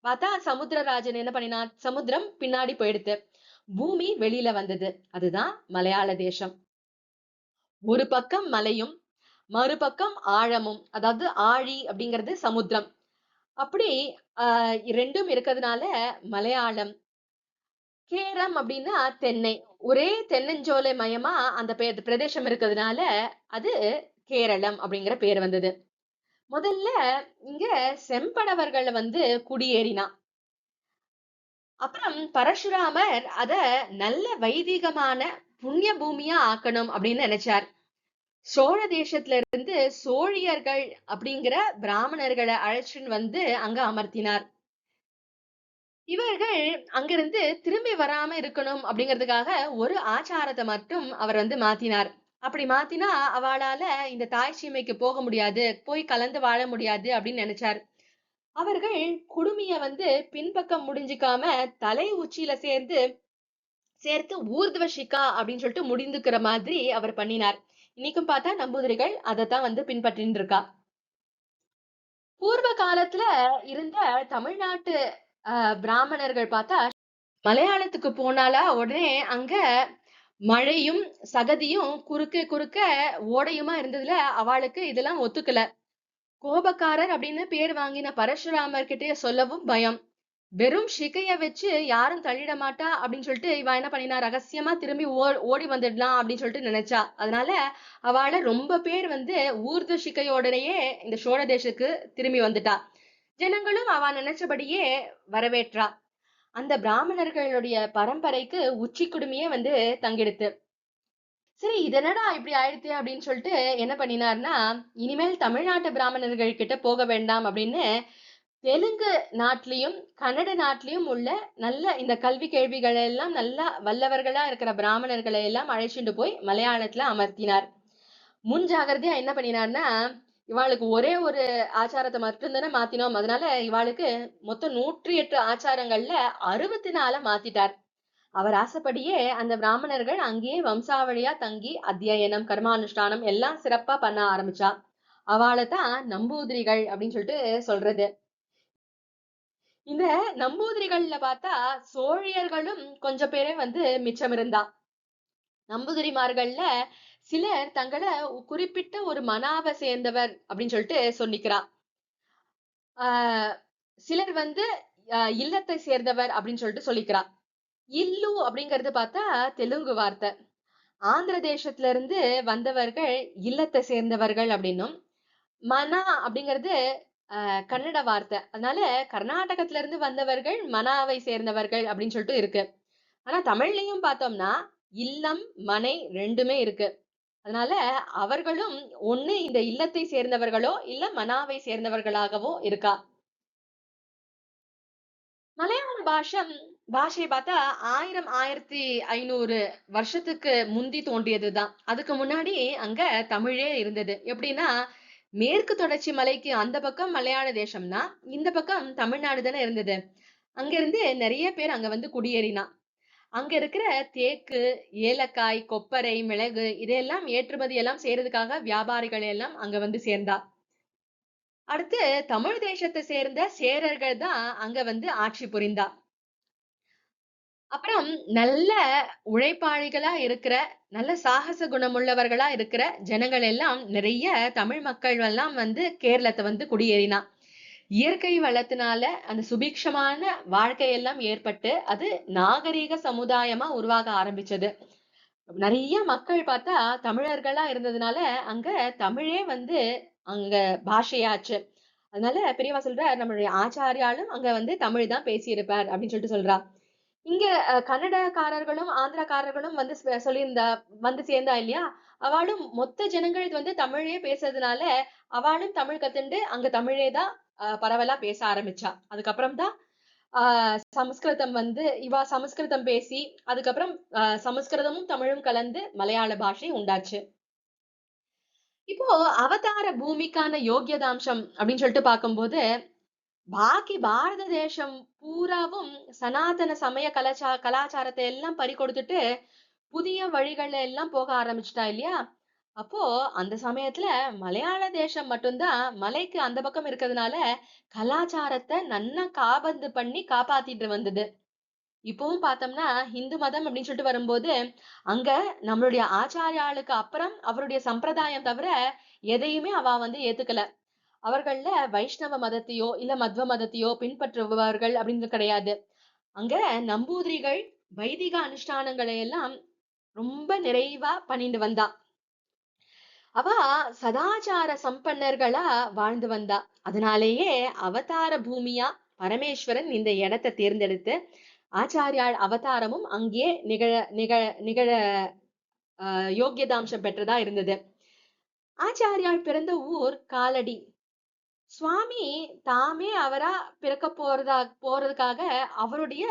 S1: பார்த்தா சமுத்திரராஜன் என்ன பண்ணினார், சமுத்திரம் பின்னாடி போயிடுத்து, பூமி வெளியில வந்தது. அதுதான் மலையாள தேசம். ஒரு பக்கம் மலையும் மறுபக்கம் ஆழமும், அதாவது ஆழி அப்படிங்கிறது சமுத்திரம். அப்படி ரெண்டும் இருக்கிறதுனால மலையாளம். கேரம் அப்படின்னா தென்னை, ஒரே தென்னஞ்சோலை மயமா அந்த பிரதேசம் இருக்கிறதுனால அது கேரளம் அப்படிங்கிற பேர் வந்தது. முதல்ல இங்க செம்படவர்கள் வந்து குடியேறினா. அப்புறம் பரசுராமர் அத நல்ல வைதிகமான புண்ணிய பூமியா ஆக்கணும் அப்படின்னு நினைச்சார். சோழ தேசத்துல இருந்து சோழியர்கள் அப்படிங்கிற பிராமணர்களை அழைச்சின்னு வந்து அங்க அமர்த்தினார். இவர்கள் அங்கிருந்து திரும்பி வராம இருக்கணும் அப்படிங்கிறதுக்காக ஒரு ஆச்சாரத்தை மட்டும் அவர் வந்து மாத்தினார். அப்படி மாத்தினா அவளால இந்த தாய் சீமைக்கு போக முடியாது, போய் கலந்து வாழ முடியாது அப்படின்னு நினைச்சார். அவர்கள் குடுமிய வந்து பின்பக்கம் முடிஞ்சுக்காம தலை உச்சியில சேர்த்து ஊர்துவ அப்படின்னு சொல்லிட்டு முடிந்துக்கிற மாதிரி அவர் பண்ணினார். இன்னைக்கும் பார்த்தா நம்பூதிரிகள் அதைத்தான் வந்து பின்பற்றின்னு இருக்கா. பூர்வ காலத்துல இருந்த தமிழ்நாட்டு பிராமணர்கள் பார்த்தா மலையாளத்துக்கு போனாலா உடனே அங்க மழையும் சகதியும் குறுக்க ஓடையுமா இருந்ததுல அவளுக்கு இதெல்லாம் ஒத்துக்கல. கோபக்காரர் அப்படின்னு பேர் வாங்கின பரசுராமர் கிட்டே சொல்லவும் பயம். வெறும் சிகைய வச்சு யாரும் தள்ளிட மாட்டா அப்படின்னு சொல்லிட்டு இவ என்ன பண்ணினா, ரகசியமா திரும்பி ஓடி வந்துடலாம் அப்படின்னு சொல்லிட்டு நினைச்சா. அதனால அவளை ரொம்ப பேர் வந்து ஊர்து சிகையோடனேயே இந்த சோழ தேசத்துக்கு திரும்பி வந்துட்டா. ஜனங்களும் அவ நினைச்சபடியே வரவேற்றா. அந்த பிராமணர்களுடைய பரம்பரைக்கு உச்சி குடுமையே வந்து தங்கிடுத்து. சரி, இதனடா இப்படி ஆயிடுச்சு அப்படின்னு சொல்லிட்டு என்ன பண்ணினார்னா, இனிமேல் தமிழ்நாட்டு பிராமணர்கள் கிட்ட போக வேண்டாம் அப்படின்னு தெலுங்கு நாட்டிலையும் கன்னட நாட்டிலையும் உள்ள நல்ல இந்த கல்வி கேள்விகள் எல்லாம் நல்லா வல்லவர்களா இருக்கிற பிராமணர்களை எல்லாம் அழைச்சிட்டு போய் மலையாளத்துல அமர்த்தினார். முன் ஜாகிரதையா என்ன பண்ணினார்னா, இவாளுக்கு ஒரே ஒரு ஆச்சாரத்தை மட்டும்தானே மாத்தினோம், அதனால இவாளுக்கு மொத்தம் 108 ஆச்சாரங்கள்ல 64 மாத்திட்டார். அவர் ஆசைப்படியே அந்த பிராமணர்கள் அங்கேயே வம்சாவளியா தங்கி அத்தியனம் கர்மானுஷ்டானம் எல்லாம் சிறப்பா பண்ண ஆரம்பிச்சா. அவளை தான் நம்பூதிரிகள் அப்படின்னு சொல்லிட்டு சொல்றது. இந்த நம்பூதிரிகள்ல பார்த்தா சோழியர்களும் கொஞ்சம் பேரே வந்து மிச்சம் இருந்தா. நம்பூதிரிமார்கள்ல சிலர் தங்களை குறிப்பிட்ட ஒரு மனாவை சேர்ந்தவர் அப்படின்னு சொல்லிட்டு சொல்லிக்கிறா. சிலர் வந்து இல்லத்தை சேர்ந்தவர் அப்படின்னு சொல்லிட்டு சொல்லிக்கிறா. இல்லு அப்படிங்கறது பார்த்தா தெலுங்கு வார்த்தை. ஆந்திர தேசத்துல இருந்து வந்தவர்கள் இல்லத்தை சேர்ந்தவர்கள் அப்படின்னும், மனா அப்படிங்கிறது கன்னட வார்த்தை. அதனால கர்நாடகத்துல இருந்து வந்தவர்கள் மனாவை சேர்ந்தவர்கள் அப்படின்னு சொல்லிட்டு இருக்கு. ஆனா தமிழ்லயும் பார்த்தோம்னா இல்லம் மனை ரெண்டுமே இருக்கு. அதனால அவர்களும் ஒண்ணு இந்த இல்லத்தை சேர்ந்தவர்களோ இல்ல மனாவை சேர்ந்தவர்களாகவோ இருக்கா. மலையாள பாஷையை பார்த்தா 1500 வருஷத்துக்கு முந்தி தோன்றியதுதான். அதுக்கு முன்னாடி அங்க தமிழே இருந்தது. எப்படின்னா, மேற்கு தொடர்ச்சி மலைக்கு அந்த பக்கம் மலையாள தேசம்னா இந்த பக்கம் தமிழ்நாடு தானே இருந்தது. அங்க இருந்து நிறைய பேர் அங்க வந்து குடியேறினா. அங்க இருக்கிற தேக்கு, ஏலக்காய், கொப்பரை, மிளகு இதையெல்லாம் ஏற்றுமதி எல்லாம் செய்யறதுக்காக வியாபாரிகள் எல்லாம் அங்க வந்து சேர்ந்தா. அடுத்து தமிழ் தேசத்தை சேர்ந்த சேரர்கள் தான் அங்க வந்து ஆட்சி புரிந்தா. அப்புறம் நல்ல உழைப்பாளிகளா இருக்கிற நல்ல சாகச குணமுள்ளவர்களா இருக்கிற ஜனங்கள் எல்லாம் நிறைய தமிழ் மக்கள் எல்லாம் வந்து கேரளத்தை வந்து குடியேறினா. இயற்கை வளத்தினால அந்த சுபிக்ஷமான வாழ்க்கையெல்லாம் ஏற்பட்டு அது நாகரீக சமுதாயமா உருவாக ஆரம்பிச்சது. நிறைய மக்கள் பார்த்தா தமிழர்களா இருந்ததுனால அங்க தமிழே வந்து அங்க பாஷையாச்சு. அதனால பெரியவா சொல்ற நம்மளுடைய ஆச்சாரியாலும் அங்க வந்து தமிழ் தான் பேசியிருப்பார் அப்படின்னு சொல்லிட்டு சொல்றா. இங்க கன்னடக்காரர்களும் ஆந்திரக்காரர்களும் வந்து சொல்லியிருந்தா, வந்து சேர்ந்தா இல்லையா, அவளும் மொத்த ஜனங்கள் வந்து தமிழே பேசுறதுனால அவளும் தமிழ் கத்துண்டு அங்க தமிழே தான் பரவலா பேச ஆரம்பிச்சா. அதுக்கப்புறம் தான் சமஸ்கிருதம் வந்து இவா சமஸ்கிருதம் பேசி அதுக்கப்புறம் சமஸ்கிருதமும் தமிழும் கலந்து மலையாள பாஷை உண்டாச்சு. இப்போ அவதார பூமிக்கான யோக்கியதாம்சம் அப்படின்னு சொல்லிட்டு பார்க்கும்போது, பாக்கி பாரத தேசம் பூராவும் சனாதன சமய கலாச்சாரத்தை எல்லாம் பறிகொடுத்துட்டு, புதிய வழிகள்ல எல்லாம் போக ஆரம்பிச்சுட்டா இல்லையா? அப்போ அந்த சமயத்துல மலையாள தேசம் மட்டும்தான் மலைக்கு அந்த பக்கம் இருக்கிறதுனால, கலாச்சாரத்தை நன்னா காபந்து பண்ணி காப்பாத்திட்டு வந்தது. இப்பவும் பார்த்தோம்னா, இந்து மதம் அப்படின்னு சொல்லிட்டு வரும்போது, அங்க நம்மளுடைய ஆச்சாரியாளுக்கு அப்புறம் அவருடைய சம்பிரதாயம் தவிர எதையுமே அவ வந்து ஏத்துக்கல. அவர்கள்ல வைஷ்ணவ மதத்தையோ, இல்ல மத்வ மதத்தையோ பின்பற்றுபவர்கள் அப்படின்னு கிடையாது. அங்க நம்பூதிரிகள் வைதிக அனுஷ்டானங்களை எல்லாம் ரொம்ப நிறைவா பண்ணிட்டு வந்தா. அவ சதாச்சார சம்பன்னர்களா வாழ்ந்து வந்தா. அதனாலேயே அவதார பூமியா பரமேஸ்வரன் இந்த இடத்தை தேர்ந்தெடுத்து ஆச்சாரியாள் அவதாரமும் அங்கே நிகழ நிகழ நிகழ யோக்கியதாம்சம் பெற்றதா இருந்தது. ஆச்சாரியாள் பிறந்த ஊர் காலடி. சுவாமி தாமே அவரா பிறக்க போறதுக்காக அவருடைய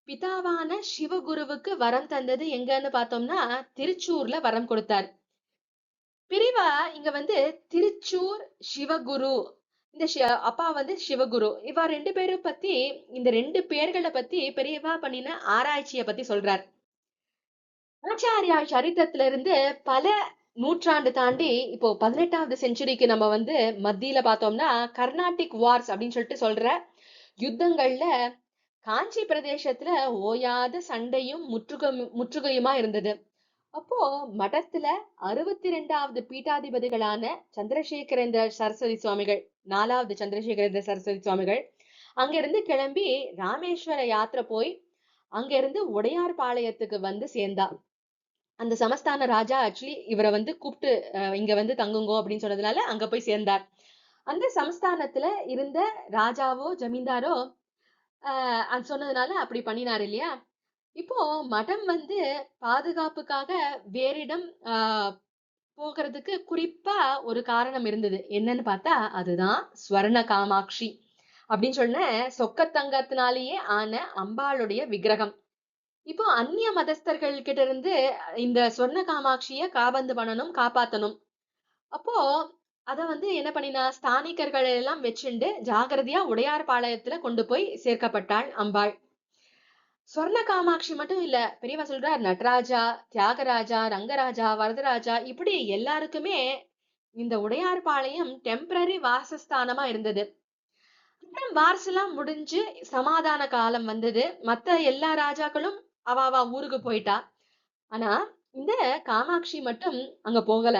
S1: பிதாவான சிவகுருவுக்கு வரம் தந்தது எங்கன்னு பார்த்தோம்னா திருச்சூர்ல வரம் கொடுத்தார். பிரிவா இங்க வந்து திருச்சூர் சிவகுரு, இந்த அப்பா வந்து சிவகுரு, இவ ரெண்டு பேரும் பத்தி, இந்த ரெண்டு பேர்களை பத்தி பெரியவா பண்ணின ஆராய்ச்சியை பத்தி சொல்றார். ஆச்சாரியா சரித்திரத்துல இருந்து பல நூற்றாண்டு தாண்டி இப்போ 18வது செஞ்சுரிக்கு நம்ம வந்து மத்தியில பார்த்தோம்னா கர்நாடிக் வார்ஸ் அப்படின்னு சொல்லிட்டு சொல்ற யுத்தங்கள்ல காஞ்சி பிரதேசத்துல ஓயாத சண்டையும் முற்றுகையுமா இருந்தது. அப்போ மடத்துல 62வது பீட்டாதிபதிகளான சந்திரசேகரேந்திர சரஸ்வதி சுவாமிகள், 4வது சந்திரசேகரேந்திர சரஸ்வதி சுவாமிகள் அங்கிருந்து கிளம்பி ராமேஸ்வர யாத்திரை போய் அங்கிருந்து உடையார் பாளையத்துக்கு வந்து சேர்ந்தா. அந்த சமஸ்தான ராஜா ஆக்சுவலி இவரை வந்து கூப்பிட்டு இங்க வந்து தங்குங்கோ அப்படின்னு சொன்னதுனால அங்க போய் சேர்ந்தார். அந்த சமஸ்தானத்துல இருந்த ராஜாவோ ஜமீன்தாரோ அது சொன்னதுனால அப்படி பண்ணினார் இல்லையா? இப்போ மடம் வந்து பாதுகாப்புக்காக வேறிடம் போகிறதுக்கு குறிப்பா ஒரு காரணம் இருந்தது. என்னன்னு பார்த்தா அதுதான் ஸ்வர்ண காமாட்சி அப்படின்னு சொன்ன சொக்கத்தங்கத்தினாலேயே ஆன அம்பாளுடைய விக்கிரகம். இப்போ அந்நிய மதஸ்தர்கள் கிட்ட இருந்து இந்த சொர்ண காமாட்சிய காபந்து பண்ணணும், காப்பாத்தணும். அப்போ அத வந்து என்ன பண்ணினா ஸ்தானிகர்கள் எல்லாம் வச்சுண்டு ஜாகிரதையா உடையார் பாளையத்துல கொண்டு போய் சேர்க்கப்பட்டாள் அம்பாள். சொர்ண காமாட்சி மட்டும் இல்ல, பெரியவா சொல்றார் நடராஜா, தியாகராஜா, ரங்கராஜா, வரதராஜா இப்படி எல்லாருக்குமே இந்த உடையார் பாளையம் டெம்பரரி வாசஸ்தானமா இருந்தது. அப்புறம் வார்ஸ் முடிஞ்சு சமாதான காலம் வந்தது. மத்த எல்லா ராஜாக்களும் அவ ஊருக்கு போயிட்டா. ஆனா இந்த காமாட்சி மட்டும் அங்க போகல.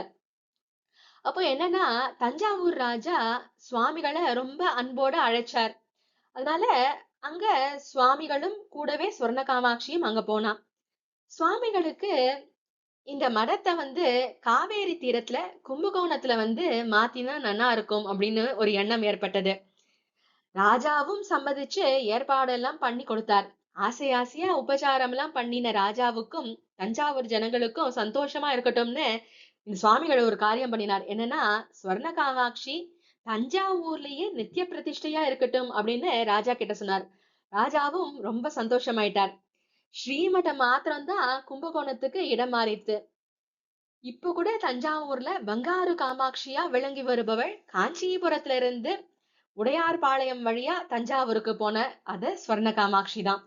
S1: அப்போ என்னன்னா தஞ்சாவூர் ராஜா சுவாமிகளை ரொம்ப அன்போட அழைச்சார். அதனால அங்க சுவாமிகளும் கூடவே சொர்ண காமாட்சியும் அங்க போனா. சுவாமிகளுக்கு இந்த மடத்தை வந்து காவேரி தீரத்துல கும்பகோணத்துல வந்து மாத்தினா நல்லா இருக்கும் அப்படின்னு ஒரு எண்ணம் ஏற்பட்டது. ராஜாவும் சம்மதிச்சு ஏற்பாடெல்லாம் பண்ணி கொடுத்தார். ஆசை ஆசையா உபசாரம் எல்லாம் பண்ணின ராஜாவுக்கும் தஞ்சாவூர் ஜனங்களுக்கும் சந்தோஷமா இருக்கட்டும்னு இந்த சுவாமிகள் ஒரு காரியம் பண்ணினார். என்னன்னா ஸ்வர்ண காமாட்சி தஞ்சாவூர்லயே நித்திய பிரதிஷ்டையா இருக்கட்டும் அப்படின்னு ராஜா கிட்ட சொன்னார். ராஜாவும் ரொம்ப சந்தோஷமாயிட்டார். ஸ்ரீமடம் மாத்திரம்தான் கும்பகோணத்துக்கு இடம் மாறித்து. இப்ப கூட தஞ்சாவூர்ல பங்காரு காமாட்சியா விளங்கி வருபவள் காஞ்சிபுரத்துல இருந்து உடையார் பாளையம் வழியா தஞ்சாவூருக்கு போன அது ஸ்வர்ண காமாட்சி தான்.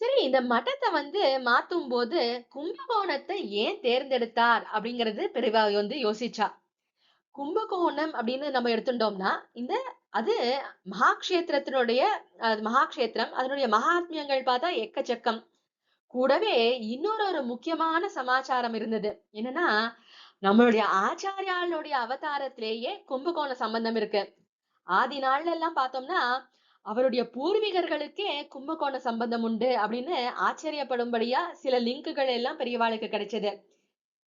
S1: சரி, இந்த மடத்தை வந்து மாத்தும் போது கும்பகோணத்தை ஏன் தேர்ந்தெடுத்தார் அப்படிங்கிறது பெரியவா வந்து யோசிச்சா. கும்பகோணம் அப்படின்னு நம்ம எடுத்துட்டோம்னா இந்த அது மகாக்ஷேத்திரத்தினுடைய மகாக்ஷேத்திரம், அதனுடைய மகாத்மியங்கள் பார்த்தா எக்கச்சக்கம். கூடவே இன்னொரு முக்கியமான சமாச்சாரம் இருந்தது. என்னன்னா நம்மளுடைய ஆச்சாரியாளுடைய அவதாரத்திலேயே கும்பகோண சம்பந்தம் இருக்கு. ஆதி நாள்ல எல்லாம் பார்த்தோம்னா அவருடைய பூர்வீகர்களுக்கே கும்பகோண சம்பந்தம் உண்டு அப்படின்னு ஆச்சரியப்படும்படியா சில லிங்குகள் எல்லாம் பெரியவாளுக்கு கிடைச்சது.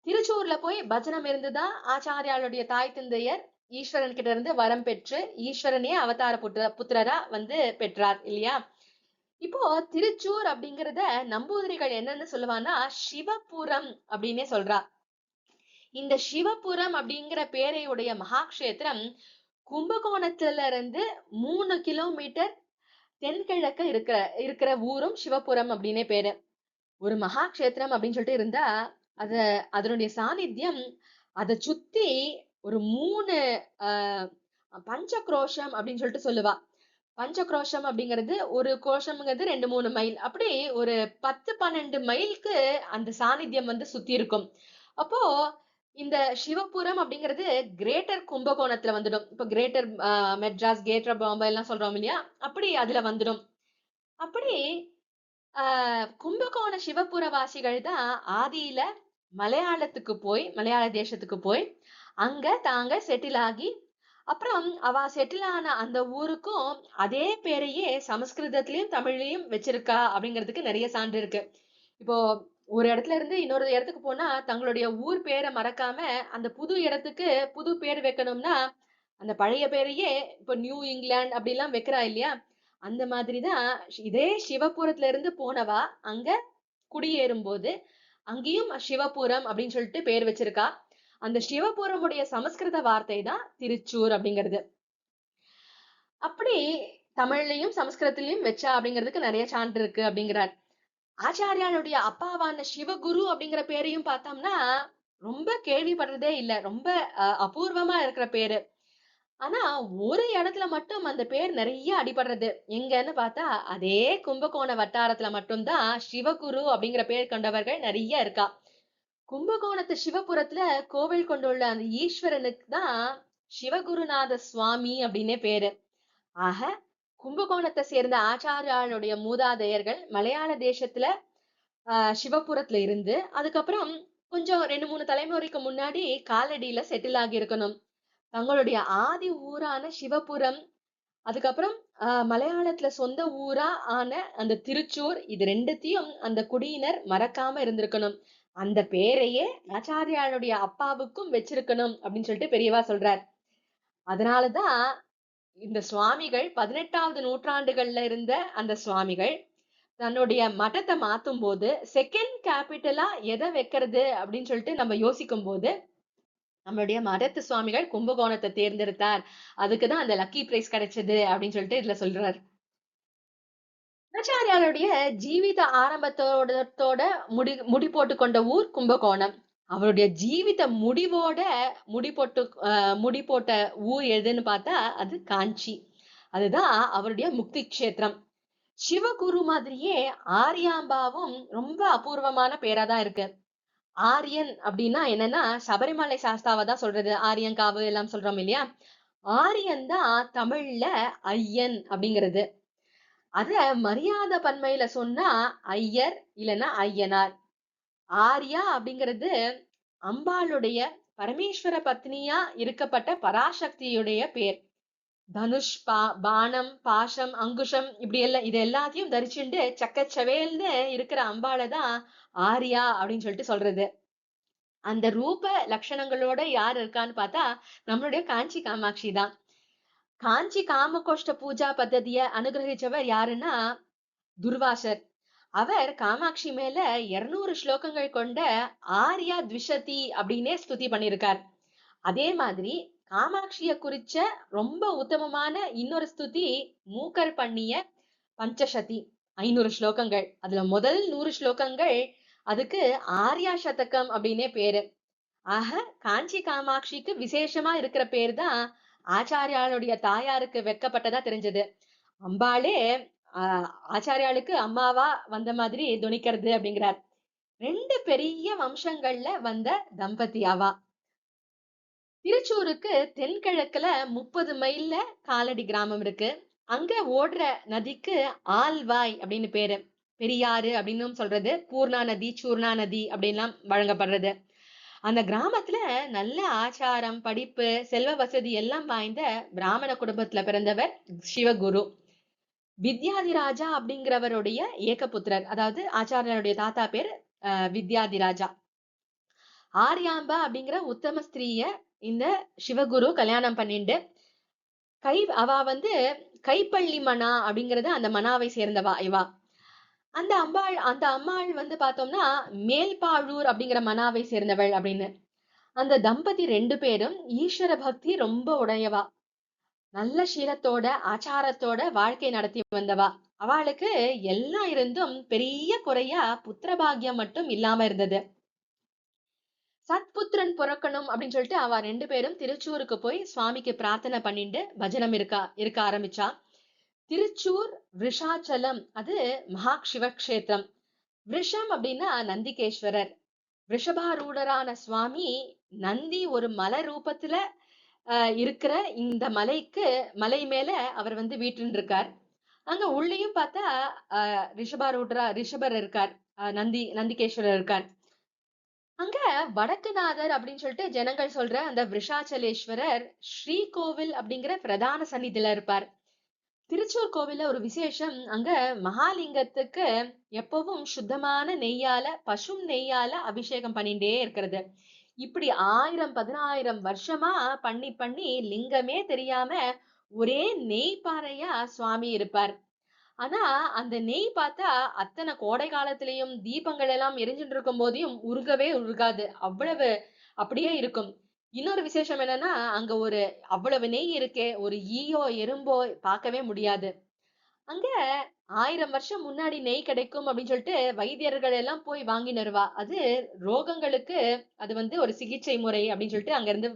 S1: திருச்சூர்ல போய் பஜனம் இருந்துதான் ஆச்சாரியாளுடைய தாய் தந்தையர் ஈஸ்வரன் கிட்ட இருந்து வரம் பெற்று ஈஸ்வரனே அவதார புத்திரரா வந்து பெற்றார் இல்லையா? இப்போ திருச்சூர் அப்படிங்கறத நம்பூதிரிகள் என்னன்னு சொல்லுவான்னா சிவபுரம் அப்படின்னே சொல்றா. இந்த சிவபுரம் அப்படிங்கிற பேரையுடைய மகாக்ஷேத்திரம் கும்பகோணத்துல இருந்து 3 கிலோமீட்டர் தென்கிழக்க இருக்கிற ஊரும் சிவபுரம் அப்படின்னே பேரு. ஒரு மகாக்ஷேத்திரம் அப்படின்னு சொல்லிட்டு இருந்தா அதனுடைய சாநித்தியம் அத சுத்தி ஒரு 3 ஆஹ் பஞ்சக்ரோஷம் அப்படின்னு சொல்லிட்டு சொல்லுவா. பஞ்சக்ரோஷம் அப்படிங்கிறது ஒரு கோஷம்ங்கிறது 2, 3 மைல். அப்படி ஒரு 10, 12 மைலுக்கு அந்த சாநித்தியம் வந்து சுத்தி இருக்கும். அப்போ இந்த சிவபுரம் அப்படிங்கிறது கிரேட்டர் கும்பகோணத்துல வந்துடும். இப்ப கிரேட்டர் மெட்ராஸ், கிரேட்டர் பாம்பே எல்லாம் சொல்றோம் இல்லையா? அப்படி அதுல வந்துடும். அப்படி கும்பகோண சிவபுர வாசிகள் தான் ஆதியில மலையாள தேசத்துக்கு போய் அங்க தாங்க செட்டில் ஆகி, அப்புறம் அவ செட்டில் ஆன அந்த ஊருக்கும் அதே பேரையே சமஸ்கிருதத்திலயும் தமிழ்லயும் வச்சிருக்கா அப்படிங்கிறதுக்கு நிறைய சான்று இருக்கு. இப்போ ஒரு இடத்துல இருந்து இன்னொரு இடத்துக்கு போனா தங்களுடைய ஊர் பேரை மறக்காம அந்த புது இடத்துக்கு புது பேர் வைக்கணும்னா அந்த பழைய பேரையே இப்ப நியூ இங்கிலாந்து அப்படி எல்லாம் வைக்கிறா இல்லையா? அந்த மாதிரிதான் இதே சிவபுரத்துல இருந்து போனவா அங்க குடியேறும் போது அங்கேயும் சிவபுரம் அப்படின்னு சொல்லிட்டு பேர் வச்சிருக்கா. அந்த சிவபுரமுடைய சமஸ்கிருத வார்த்தை தான் திருச்சூர் அப்படிங்கிறது. அப்படி தமிழ்லயும் சமஸ்கிருதத்திலயும் வச்சா அப்படிங்கிறதுக்கு நிறைய சான்று இருக்கு அப்படிங்கிறார். ஆச்சாரியாளுடைய அப்பாவான சிவகுரு அப்படிங்கிற பேரையும் பார்த்தோம்னா ரொம்ப கேள்விப்படுறதே இல்ல. ரொம்ப அபூர்வமா இருக்கிற பேரு. ஆனா ஒரு இடத்துல மட்டும் அந்த பேர் நிறைய அடிபடுறது. எங்கன்னு பார்த்தா அதே கும்பகோண வட்டாரத்துல மட்டும்தான் சிவகுரு அப்படிங்கிற பேர் கொண்டவர்கள் நிறைய இருக்கா. கும்பகோணத்து சிவபுரத்துல கோவில் கொண்டுள்ள அந்த ஈஸ்வரனுக்கு தான் சிவகுருநாத சுவாமி அப்படின்னே பேரு. ஆக கும்பகோணத்தை சேர்ந்த ஆச்சாரியாளுடைய மூதாதையர்கள் மலையாள தேசத்துல சிவபுரத்துல இருந்து அதுக்கப்புறம் கொஞ்சம் 2, 3 தலைமுறைக்கு முன்னாடி காலடியில செட்டில் ஆகி இருக்கணும். தங்களுடைய ஆதி ஊரான சிவபுரம், அதுக்கப்புறம் மலையாளத்துல சொந்த ஊரா ஆன அந்த திருச்சூர், இது ரெண்டுத்தையும் அந்த குடியினர் மறக்காம இருந்திருக்கணும். அந்த பேரையே ஆச்சாரியாளுடைய அப்பாவுக்கும் வச்சிருக்கணும் அப்படின்னு சொல்லிட்டு பெரியவா சொல்றார். அதனாலதான் இந்த சுவாமிகள் 18வது நூற்றாண்டுகள்ல இருந்த அந்த சுவாமிகள் தன்னுடைய மதத்தை மாத்தும் போது செகண்ட் கேபிட்டலா எதை வைக்கிறது அப்படின்னு சொல்லிட்டு நம்ம யோசிக்கும் போது நம்மளுடைய மடத்து சுவாமிகள் கும்பகோணத்தை தேர்ந்தெடுத்தார். அதுக்குதான் அந்த லக்கி பிரைஸ் கிடைச்சது அப்படின்னு சொல்லிட்டு இதுல சொல்றாரு. ஆச்சாரியாருடைய ஜீவித ஆரம்பத்தோட முடி போட்டு கொண்ட ஊர் கும்பகோணம். அவருடைய ஜீவித முடி போட்ட ஊர் எதுன்னு பார்த்தா அது காஞ்சி. அதுதான் அவருடைய முக்தி கஷேத்திரம். சிவகுரு மாதிரியே ஆரியாம்பாவும் ரொம்ப அபூர்வமான பேராதான் இருக்கு. ஆரியன் அப்படின்னா என்னன்னா சபரிமலை சாஸ்தாவை தான் சொல்றது. ஆரியங்காவு எல்லாம் சொல்றோம் இல்லையா? ஆரியன் தான் தமிழ்ல ஐயன் அப்படிங்கிறது. அத மரியாதை பன்மையில சொன்னா ஐயர் இல்லைன்னா ஐயனார். ஆர்யா அப்படிங்கிறது அம்பாளுடைய பரமேஸ்வர பத்னியா இருக்கப்பட்ட பராசக்தியுடைய பேர். தனுஷ், பானம், பாசம், அங்குஷம் இப்படி எல்லாம் இது எல்லாத்தையும் தரிச்சுண்டு சக்கச்சவேல்னு இருக்கிற அம்பாளைதான் ஆர்யா அப்படின்னு சொல்லிட்டு சொல்றது. அந்த ரூப லட்சணங்களோட யார் இருக்கான்னு பார்த்தா நம்மளுடைய காஞ்சி காமாட்சி தான். காஞ்சி காமகோஷ்ட பூஜா பദ്ധதிய அனுகிரகிச்சவர் யாருன்னா துர்வாசர். அவர் காமாட்சி மேல 200 ஸ்லோகங்கள் கொண்ட ஆர்யா த்விஷதி அப்படின்னே ஸ்துதி பண்ணிருக்கார். அதே மாதிரி காமாட்சிய குறிச்ச ரொம்ப உத்தமமான இன்னொரு ஸ்துதி மூக்கர் பண்ணிய பஞ்சசதி 500 ஸ்லோகங்கள். அதுல முதல் 100 ஸ்லோகங்கள் அதுக்கு ஆர்யா சதகம் அப்படின்னே பேரு. ஆக காஞ்சி காமாட்சிக்கு விசேஷமா இருக்கிற பேர் தான் ஆச்சாரியாளுடைய தாயாருக்கு வெட்கப்பட்டதா தெரிஞ்சது. அம்பாளே ஆச்சாரியாளுக்கு அம்மாவா வந்த மாதிரி துணிக்கிறது அப்படிங்கிறார். 2 பெரிய வம்சங்கள்ல வந்த தம்பதி அவா. திருச்சூருக்கு தென்கிழக்குல 30 மைல்ல காலடி கிராமம் இருக்கு. அங்க ஓடுற நதிக்கு ஆல்வாய் அப்படின்னு பேரு. பெரியாறு அப்படின்னு சொல்றது. பூர்ணா நதி, சூர்ணா நதி அப்படின்லாம் வழங்கப்படுறது. அந்த கிராமத்துல நல்ல ஆச்சாரம், படிப்பு, செல்வ வசதி எல்லாம் வாய்ந்த பிராமண குடும்பத்துல பிறந்தவர் சிவகுரு. வித்யாதிராஜா அப்படிங்கிறவருடைய ஏகபுத்திரர். அதாவது ஆச்சாரியனுடைய தாத்தா பேர் வித்யாதிராஜா. ஆர்யாம்பா அப்படிங்கிற உத்தம ஸ்திரீய இந்த சிவகுரு கல்யாணம் பண்ணிண்டு அவ வந்து கைப்பள்ளி மனா அப்படிங்கறது அந்த மனாவை சேர்ந்தவா இவா. அந்த அம்மாள் வந்து பார்த்தோம்னா மேல்பாழூர் அப்படிங்கிற மனாவை சேர்ந்தவள் அப்படின்னு. அந்த தம்பதி 2 பேரும் ஈஸ்வர பக்தி ரொம்ப உடையவா. நல்ல சீலத்தோட ஆச்சாரத்தோட வாழ்க்கை நடத்தி வந்தவா. அவளுக்கு எல்லாம் இருந்தும் பெரிய குறையா புத்திர பாக்கியம் மட்டும் இல்லாம இருந்தது. சத்புத்திரன் பொறக்கணும் அப்படின்னு சொல்லிட்டு அவ 2 பேரும் திருச்சூருக்கு போய் சுவாமிக்கு பிரார்த்தனை பண்ணிட்டு பஜனம் இருக்க ஆரம்பிச்சா. திருச்சூர் விருஷாச்சலம் அது மகா சிவக்ஷேத்திரம். விருஷம் அப்படின்னா நந்திகேஸ்வரர். ரிஷபாரூடரான சுவாமி நந்தி ஒரு மலை ரூபத்துல இருக்கிற இந்த மலை மேல அவர் வந்து வீற்றின்னு இருக்கார். அங்க உள்ளேயும் பார்த்தா ரிஷபர் இருக்கார். நந்திகேஸ்வரர் இருக்கார். அங்க வடக்குநாதர் அப்படின்னு சொல்லிட்டு ஜனங்கள் சொல்ற அந்த விருஷாச்சலேஸ்வரர் ஸ்ரீகோவில் அப்படிங்கிற பிரதான சந்நிதியில இருப்பார். திருச்சூர் கோவில்ல ஒரு விசேஷம், அங்க மகாலிங்கத்துக்கு எப்பவும் சுத்தமான நெய்யால, பசும் நெய்யால அபிஷேகம் பண்ணிட்டே இருக்கிறது. இப்படி 1000 10,000 வருஷமா பண்ணி பண்ணி லிங்கமே தெரியாம ஒரே நெய் பாறையா சுவாமி இருப்பார். ஆனா அந்த நெய் பார்த்தா அத்தனை கோடை காலத்திலயும் தீபங்கள் எல்லாம் எரிஞ்சுட்டு இருக்கும் போதையும் உருகவே உருகாது. அவ்வளவு அப்படியே இருக்கும். இன்னொரு விசேஷம் என்னன்னா, அங்க ஒரு அவ்வளவு நெய் இருக்கே, ஒரு ஈயோ எறும்போ பார்க்கவே முடியாது. அங்க 1000 வருஷம் முன்னாடி நெய் கிடைக்கும் அப்படின்னு சொல்லிட்டு வைத்தியர்கள் எல்லாம் போய் வாங்கின்னு வருவா. அது ரோகங்களுக்கு அது வந்து ஒரு சிகிச்சை முறை அப்படின்னு சொல்லிட்டு அங்க இருந்து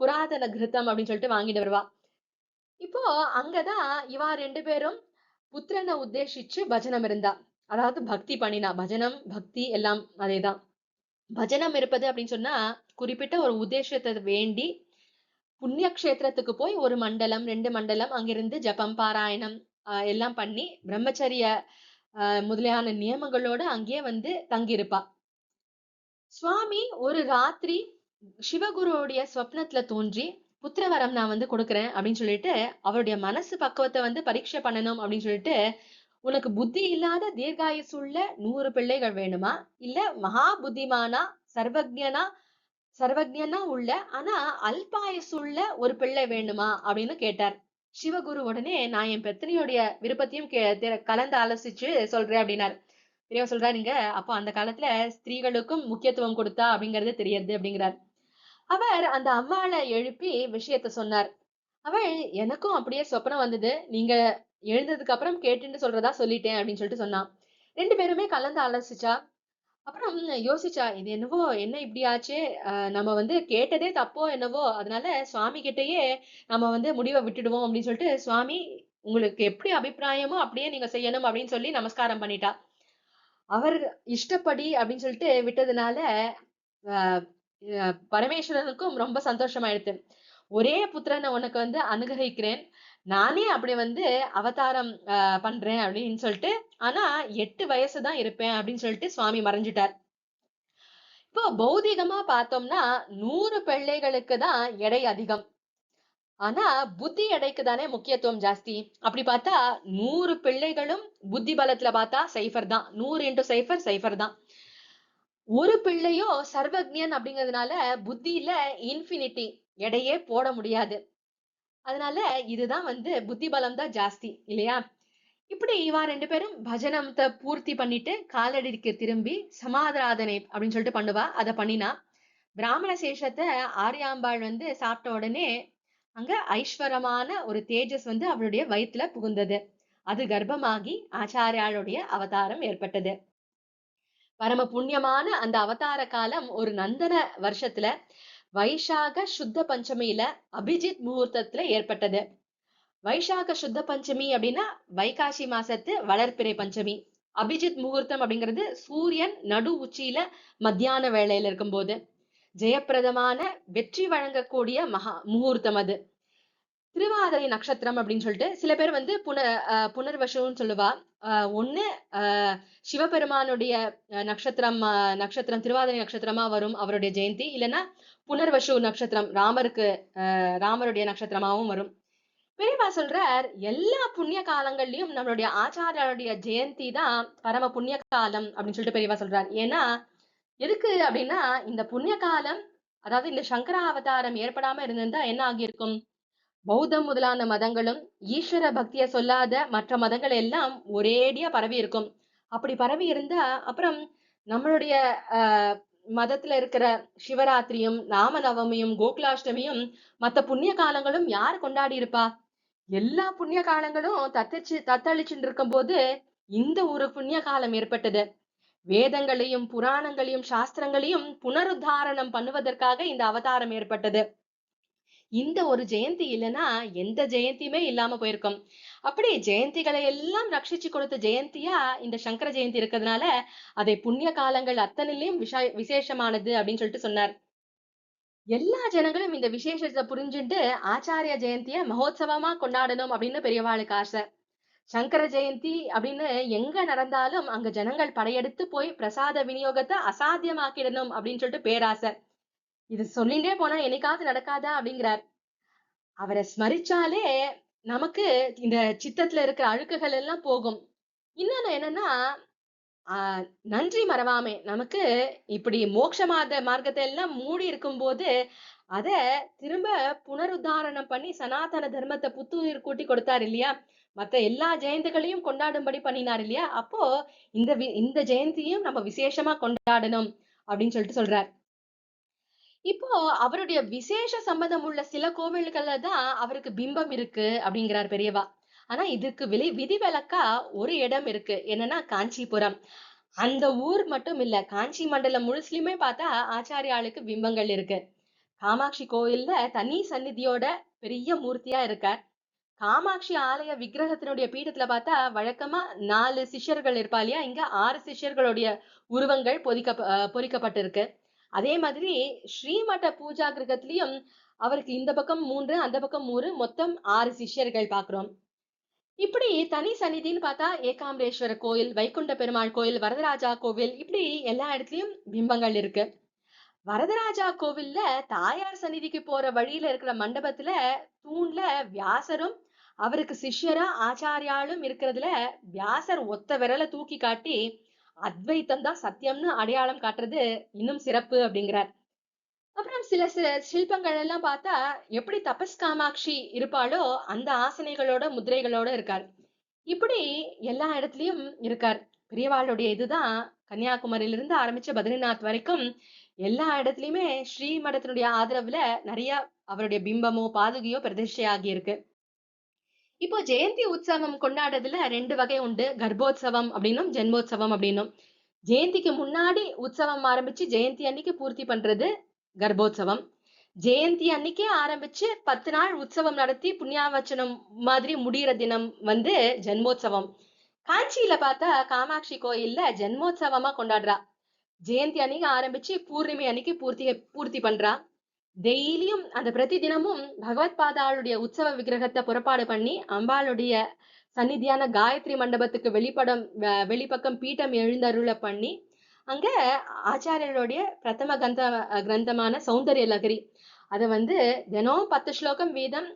S1: புராதன கிருத்தம் அப்படின்னு சொல்லிட்டு வாங்கிட்டு வருவா. இப்போ அங்கதான் இவா 2 பேரும் புத்திரனை உத்தேசிச்சு பஜனம் இருந்தா. அதாவது பக்தி பண்ணினா. பஜனம் பக்தி எல்லாம் அதேதான். பஜனம் இருப்பது அப்படின்னு சொன்னா குறிப்பிட்ட ஒரு உத்தேசத்தை வேண்டி புண்ணிய கஷேத்திரத்துக்கு போய் 1 மண்டலம் 2 மண்டலம் அங்கிருந்து ஜபம் பாராயணம் எல்லாம் பண்ணி பிரம்மச்சரிய முதலியான நியமங்களோட அங்கேயே வந்து தங்கியிருப்பா. சுவாமி ஒரு ராத்திரி சிவகுருவுடைய சொப்னத்துல தோன்றி புத்திரவரம் நான் வந்து கொடுக்குறேன் அப்படின்னு சொல்லிட்டு அவருடைய மனசு பக்குவத்தை வந்து பரீட்சை பண்ணணும் அப்படின்னு சொல்லிட்டு, உனக்கு புத்தி இல்லாத தீர்காயுசுள்ள 100 பிள்ளைகள் வேணுமா, இல்ல மகா புத்திமானா சர்வஜனா உள்ள ஆனா அல்பாயுசுள்ள ஒரு பிள்ளை வேணுமா அப்படின்னு கேட்டார். சிவகுரு உடனே நான் என் பத்தினியோடைய விருப்பத்தையும் கலந்து ஆலோசிச்சு சொல்றேன் அப்படின்னாரு. பெரியவா சொல்றாரு, நீங்க அப்போ அந்த காலத்துல ஸ்திரீகளுக்கும் முக்கியத்துவம் கொடுத்தா அப்படிங்கறது தெரியுது அப்படிங்கிறார். அவர் அந்த அம்மாளை எழுப்பி விஷயத்த சொன்னார். அவள் எனக்கும் அப்படியே சொப்பனம் வந்தது, நீங்க எழுந்ததுக்கு அப்புறம் கேட்டுன்னு சொல்றதா சொல்லிட்டேன் அப்படின்னு சொல்லிட்டு சொன்னான். 2 பேருமே கலந்து ஆலோசிச்சா. அப்புறம் யோசிச்சா, இது என்னவோ என்ன இப்படி ஆச்சு, நம்ம வந்து கேட்டதே தப்போ என்னவோ, அதனால சுவாமி கிட்டயே நம்ம வந்து முடிவை விட்டுடுவோம் அப்படின்னு சொல்லிட்டு, சுவாமி உங்களுக்கு எப்படி அபிப்பிராயமோ அப்படியே நீங்க செய்யணும் அப்படின்னு சொல்லி நமஸ்காரம் பண்ணிட்டா. அவர் இஷ்டப்படி அப்படின்னு சொல்லிட்டு விட்டதுனால ஆஹ் பரமேஸ்வரனுக்கும் ரொம்ப சந்தோஷமாயிடுது. ஒரே புத்திரனை உனக்கு வந்து அனுகிரகிக்கிறேன், நானே அப்படி வந்து அவதாரம் பண்றேன் அப்படின்னு சொல்லிட்டு, ஆனா 8 வயசுதான் இருப்பேன் அப்படின்னு சொல்லிட்டு சுவாமி மறைஞ்சிட்டார். இப்போ பௌதிகமா பார்த்தோம்னா 100 பிள்ளைகளுக்கு தான் எடை அதிகம். ஆனா புத்தி எடைக்கு தானே முக்கியத்துவம் ஜாஸ்தி. அப்படி பார்த்தா 100 பிள்ளைகளும் புத்தி பலத்துல பார்த்தா சைஃபர் தான். 100 into 0 0 தான். ஒரு பிள்ளையோ சர்வஜன் அப்படிங்கிறதுனால புத்தியில இன்ஃபினிட்டி எடையே போட முடியாது. அதனால இதுதான் வந்து புத்தி பலம் தான் ஜாஸ்தி இல்லையா? இப்படி இவா 2 பேரும் பஜனத்தை பூர்த்தி பண்ணிட்டு காலடிக்கு திரும்பி சமாதாராதனை அப்படின்னு சொல்லிட்டு பண்ணுவா. அதை பண்ணினா பிராமண சேஷத்தை ஆரியாம்பாள் வந்து சாப்பிட்ட உடனே அங்க ஐஸ்வரமான ஒரு தேஜஸ் வந்து அவளுடைய வயிற்றுல புகுந்தது. அது கர்ப்பமாகி ஆச்சாரியாளுடைய அவதாரம் ஏற்பட்டது. பரம புண்ணியமான அந்த அவதார காலம் ஒரு நந்தன வருஷத்துல வைசாக சுத்த பஞ்சமியில அபிஜித் முகூர்த்தத்துல ஏற்பட்டது. வைசாக சுத்த பஞ்சமி அப்படின்னா வைகாசி மாசத்து வளர்ப்பிறை பஞ்சமி. அபிஜித் முகூர்த்தம் அப்படிங்கிறது சூரியன் நடு உச்சியில மத்தியான வேளையில இருக்கும்போது ஜெயப்பிரதமான வெற்றி வழங்கக்கூடிய முகூர்த்தம் அது. திருவாதிரை நட்சத்திரம் அப்படின்னு சொல்லிட்டு சில பேர் வந்து புனர்வசுன்னு சொல்லுவா. ஒண்ணு சிவபெருமானுடைய நட்சத்திரம் திருவாதிரை நட்சத்திரமா வரும் அவருடைய ஜெயந்தி, இல்லைன்னா புனர்வசு நட்சத்திரம் ராமருடைய நட்சத்திரமாவும் வரும். பெரியவா சொல்றார், எல்லா புண்ணிய காலங்கள்லயும் நம்மளுடைய ஆச்சாரியாருடைய ஜெயந்தி தான் பரம புண்ணிய காலம் அப்படின்னு சொல்லிட்டு பெரியவா சொல்றார். ஏன்னா எதுக்கு அப்படின்னா, இந்த புண்ணிய காலம், அதாவது இந்த சங்கர அவதாரம் ஏற்படாம இருந்திருந்தா என்ன ஆகியிருக்கும்? பௌத்தம் முதலான மதங்களும் ஈஸ்வர பக்திய சொல்லாத மற்ற மதங்கள் எல்லாம் ஒரேடியா பரவி இருக்கும். அப்படி பரவி இருந்தா அப்புறம் நம்மளுடைய மதத்துல இருக்கிற சிவராத்திரியும் நாம நவமியும் கோகுலாஷ்டமியும் மத்த புண்ணிய காலங்களும் யார் கொண்டாடி இருப்பா? எல்லா புண்ணிய காலங்களும் தத்தளிச்சுட்டு இருக்கும் போது இந்த ஒரு புண்ணிய காலம் ஏற்பட்டது. வேதங்களையும் புராணங்களையும் சாஸ்திரங்களையும் புனருத்தாரணம் பண்ணுவதற்காக இந்த அவதாரம் ஏற்பட்டது. இந்த ஒரு ஜெயந்தி இல்லைன்னா எந்த ஜெயந்தியுமே இல்லாம போயிருக்கும். அப்படி ஜெயந்திகளை எல்லாம் ரட்சிச்சு கொடுத்த ஜெயந்தியா இந்த சங்கர ஜெயந்தி இருக்கிறதுனால அதை புண்ணிய காலங்கள் அத்தனையிலும் விசேஷமானது அப்படின்னு சொல்லிட்டு சொன்னார். எல்லா ஜனங்களும் இந்த விசேஷத்தை புரிஞ்சுட்டு ஆச்சாரிய ஜெயந்திய மகோத்சவமா கொண்டாடணும் அப்படின்னு பெரியவாளுக்கு ஆசை. சங்கர ஜெயந்தி அப்படின்னு எங்க நடந்தாலும் அங்க ஜனங்கள் படையெடுத்து போய் பிரசாத விநியோகத்தை அசாத்தியமாக்கிடணும் அப்படின்னு சொல்லிட்டு பேராசை. இது சொல்லிட்டே போனா என்னைக்காவது நடக்காதா அப்படிங்கிறார். அவரை ஸ்மரிச்சாலே நமக்கு இந்த சித்தத்துல இருக்கிற அழுக்குகள் எல்லாம் போகும். இன்னொன்னு என்னன்னா நன்றி மறவாமை. நமக்கு இப்படி மோட்சமாத மார்க்கத்தை எல்லாம் மூடி இருக்கும் போது அத திரும்ப புனருத்தாரணம் பண்ணி சனாதன தர்மத்தை புத்துயிர் கூட்டி கொடுத்தார் இல்லையா? மத்த எல்லா ஜெயந்திகளையும் கொண்டாடும்படி பண்ணினார் இல்லையா? அப்போ இந்த ஜெயந்தியும் நம்ம விசேஷமா கொண்டாடணும் அப்படின்னு சொல்லிட்டு சொல்றார். இப்போ அவருடைய விசேஷ சம்பந்தம் உள்ள சில கோவில்கள்ல தான் அவருக்கு பிம்பம் இருக்கு அப்படிங்கிறார் பெரியவா. ஆனா இதுக்கு விதிவிலக்கா ஒரு இடம் இருக்கு. என்னன்னா காஞ்சிபுரம். அந்த ஊர் மட்டும் இல்ல, காஞ்சி மண்டலம் முழுசுலயுமே பார்த்தா ஆச்சாரியாளுக்கு பிம்பங்கள் இருக்கு. காமாட்சி கோயில்ல தனி சந்நிதியோட பெரிய மூர்த்தியா இருக்கார். காமாட்சி ஆலய விக்கிரகத்தினுடைய பீடத்துல பார்த்தா வழக்கமா 4 சிஷ்யர்கள் இருப்பா இல்லையா? இங்க 6 சிஷ்யர்களுடைய உருவங்கள் பொறிக்கப்பட்டிருக்கு. அதே மாதிரி ஸ்ரீமட பூஜா கிரகத்திலயும் அவருக்கு இந்த பக்கம் 3 அந்த பக்கம் 3 மொத்தம் 6 சிஷ்யர்கள் பாக்குறோம். இப்படி தனி சந்நிதின்னு பார்த்தா ஏகாம்பரேஸ்வர கோயில், வைகுண்ட பெருமாள் கோயில், வரதராஜா கோவில், இப்படி எல்லா இடத்துலயும் பிம்பங்கள் இருக்கு. வரதராஜா கோவில்ல தாயார் சந்நிதிக்கு போற வழியில இருக்கிற மண்டபத்துல தூண்ல வியாசரும் அவருக்கு சிஷ்யரா ஆச்சாரியாலும் இருக்கிறதுல வியாசர் ஒத்த விரலை தூக்கி காட்டி அத்வைத்தம் தான் சத்தியம்னு அடையாளம் காட்டுறது இன்னும் சிறப்பு அப்படிங்கிறார். அப்புறம் சில சிற்பங்கள் எல்லாம் பார்த்தா எப்படி தபஸ் காமாட்சி இருப்பாளோ அந்த ஆசனைகளோட முதிரைகளோட இருக்கார். இப்படி எல்லா இடத்துலயும் இருக்கார். பெரியவாளுடைய இதுதான் கன்னியாகுமரியிலிருந்து ஆரம்பிச்ச பத்ரிநாத் வரைக்கும் எல்லா இடத்துலயுமே ஸ்ரீமடத்தினுடைய ஆதரவுல நிறைய அவருடைய பிம்பமோ பாதுகையோ பிரதிஷ்டையாகி இருக்கு. இப்போ ஜெயந்தி உற்சவம் கொண்டாடுறதுல 2 வகை உண்டு. கர்ப்போத்சவம் அப்படின்னும் ஜென்மோத்சவம் அப்படின்னும். ஜெயந்திக்கு முன்னாடி உற்சவம் ஆரம்பிச்சு ஜெயந்தி அன்னைக்கு பூர்த்தி பண்றது கர்ப்போத்சவம். ஜெயந்தி அன்னைக்கே ஆரம்பிச்சு 10 நாள் உற்சவம் நடத்தி புண்ணியாவச்சனம் மாதிரி முடிகிற தினம் ஜென்மோத்சவம். காஞ்சியில பார்த்தா காமாட்சி கோயில்ல ஜென்மோத்சவமா கொண்டாடுறா. ஜெயந்தி அன்னைக்கு ஆரம்பிச்சு பூர்ணிமை அன்னைக்கு பூர்த்தி பண்றா. டெய்லியும் அந்த பிரதி தினமும் பகவத் பாதாளுடைய உற்சவ விக்கிரகத்தை புறப்பாடு பண்ணி அம்பாளுடைய சந்நிதியான காயத்ரி மண்டபத்துக்கு வெளிப்பக்கம் பீட்டம் எழுந்தருள பண்ணி அங்க ஆச்சாரியர்களுடைய பிரதம கிரந்தமான சௌந்தர்ய லகரி அத தினம் 10 ஸ்லோகம் வீதம்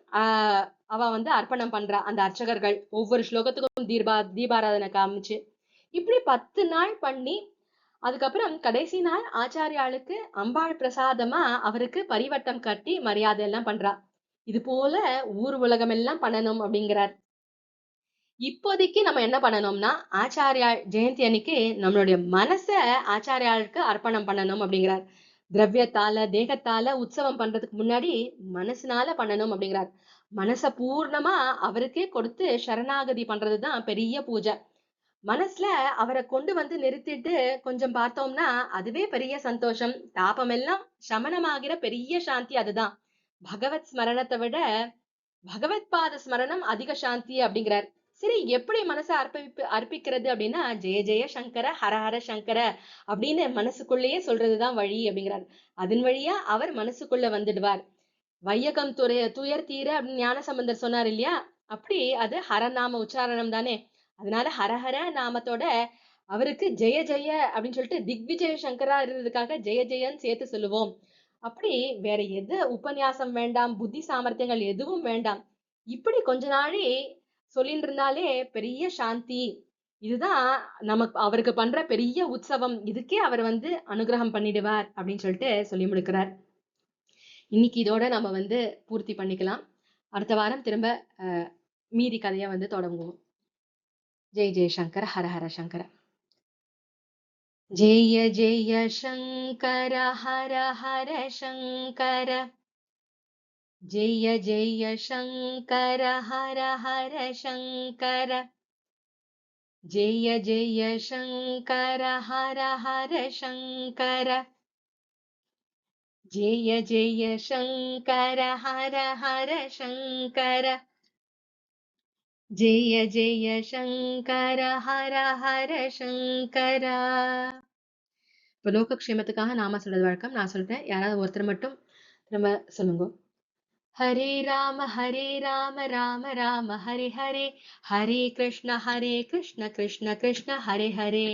S1: அவ அர்ப்பணம் பண்றா. அந்த அர்ச்சகர்கள் ஒவ்வொரு ஸ்லோகத்துக்கும் தீபாராதனை காமிச்சு இப்படி 10 நாள் பண்ணி அதுக்கப்புறம் கடைசி நாள் ஆச்சாரியாளுக்கு அம்பாள் பிரசாதமா அவருக்கு பரிவட்டம் கட்டி மரியாதை எல்லாம் பண்றா. இது போல ஊர் உலகம் எல்லாம் பண்ணணும் அப்படிங்கிறார். இப்போதைக்கு நம்ம என்ன பண்ணணும்னா ஆச்சாரியாள் ஜெயந்தி அன்னைக்கு நம்மளுடைய மனச ஆச்சாரியாளுக்கு அர்ப்பணம் பண்ணணும் அப்படிங்கிறார். திரவியத்தால தேகத்தால உற்சவம் பண்றதுக்கு முன்னாடி மனசுனால பண்ணணும் அப்படிங்கிறார். மனச பூர்ணமா அவருக்கே கொடுத்து சரணாகதி பண்றதுதான் பெரிய பூஜை. மனசுல அவரை கொண்டு நிறுத்திட்டு கொஞ்சம் பார்த்தோம்னா அதுவே பெரிய சந்தோஷம். தாபம் எல்லாம் சமனமாகிற பெரிய சாந்தி அதுதான். பகவத் ஸ்மரணத்தை விட பகவத் பாத ஸ்மரணம் அதிக சாந்தி அப்படிங்கிறார். சரி, எப்படி மனசை அர்ப்பிக்கிறது அப்படின்னா ஜெய ஜெய சங்கர ஹரஹர சங்கர அப்படின்னு மனசுக்குள்ளேயே சொல்றதுதான் வழி அப்படிங்கிறார். அதன் வழியா அவர் மனசுக்குள்ள வந்துடுவார். வையகம் துயர் தீர அப்படின்னு ஞானசம்பந்தர் சொன்னார் இல்லையா? அப்படி அது ஹரநாம உச்சாரணம் தானே. அதனால ஹரஹர நாமத்தோட அவருக்கு ஜெய ஜெய அப்படின்னு சொல்லிட்டு திக்விஜய சங்கரா இருந்ததுக்காக ஜெய ஜெயன்னு சேர்த்து சொல்லுவோம். அப்படி வேற எது உபன்யாசம் வேண்டாம், புத்தி சாமர்த்தியங்கள் எதுவும் வேண்டாம். இப்படி கொஞ்ச நாளே சொல்லிட்டு இருந்தாலே பெரிய சாந்தி. இதுதான் நமக்கு அவருக்கு பண்ற பெரிய உற்சவம். இதுக்கே அவர் அனுகிரகம் பண்ணிடுவார் அப்படின்னு சொல்லிட்டு சொல்லி முடிக்கிறார். இன்னைக்கு இதோட நம்ம பூர்த்தி பண்ணிக்கலாம். அடுத்த வாரம் திரும்ப மீதி கதையை தொடங்குவோம். जय जय शंकर हर हर शंकर. जय जय शंकर हर हर शंकर. जय जय शंकर हर हर शंकर. ஜெய ஜெய சங்கர ஹர ஹர சங்கர ஜெய ஜெய சங்கர ஹர ஹர சங்கர ஜெய ஜெய சங்கர ஹர ஹர சங்கரா. இப்போ லோகக்ஷேமத்துக்காக நாம சொல்றது வழக்கம். நான் சொல்றேன், யாராவது ஒருத்தர் மட்டும் திரும்ப சொல்லுங்க. ஹரே ராம ராம ராம ஹரே ஹரே, ஹரே கிருஷ்ண கிருஷ்ண கிருஷ்ண ஹரே ஹரே.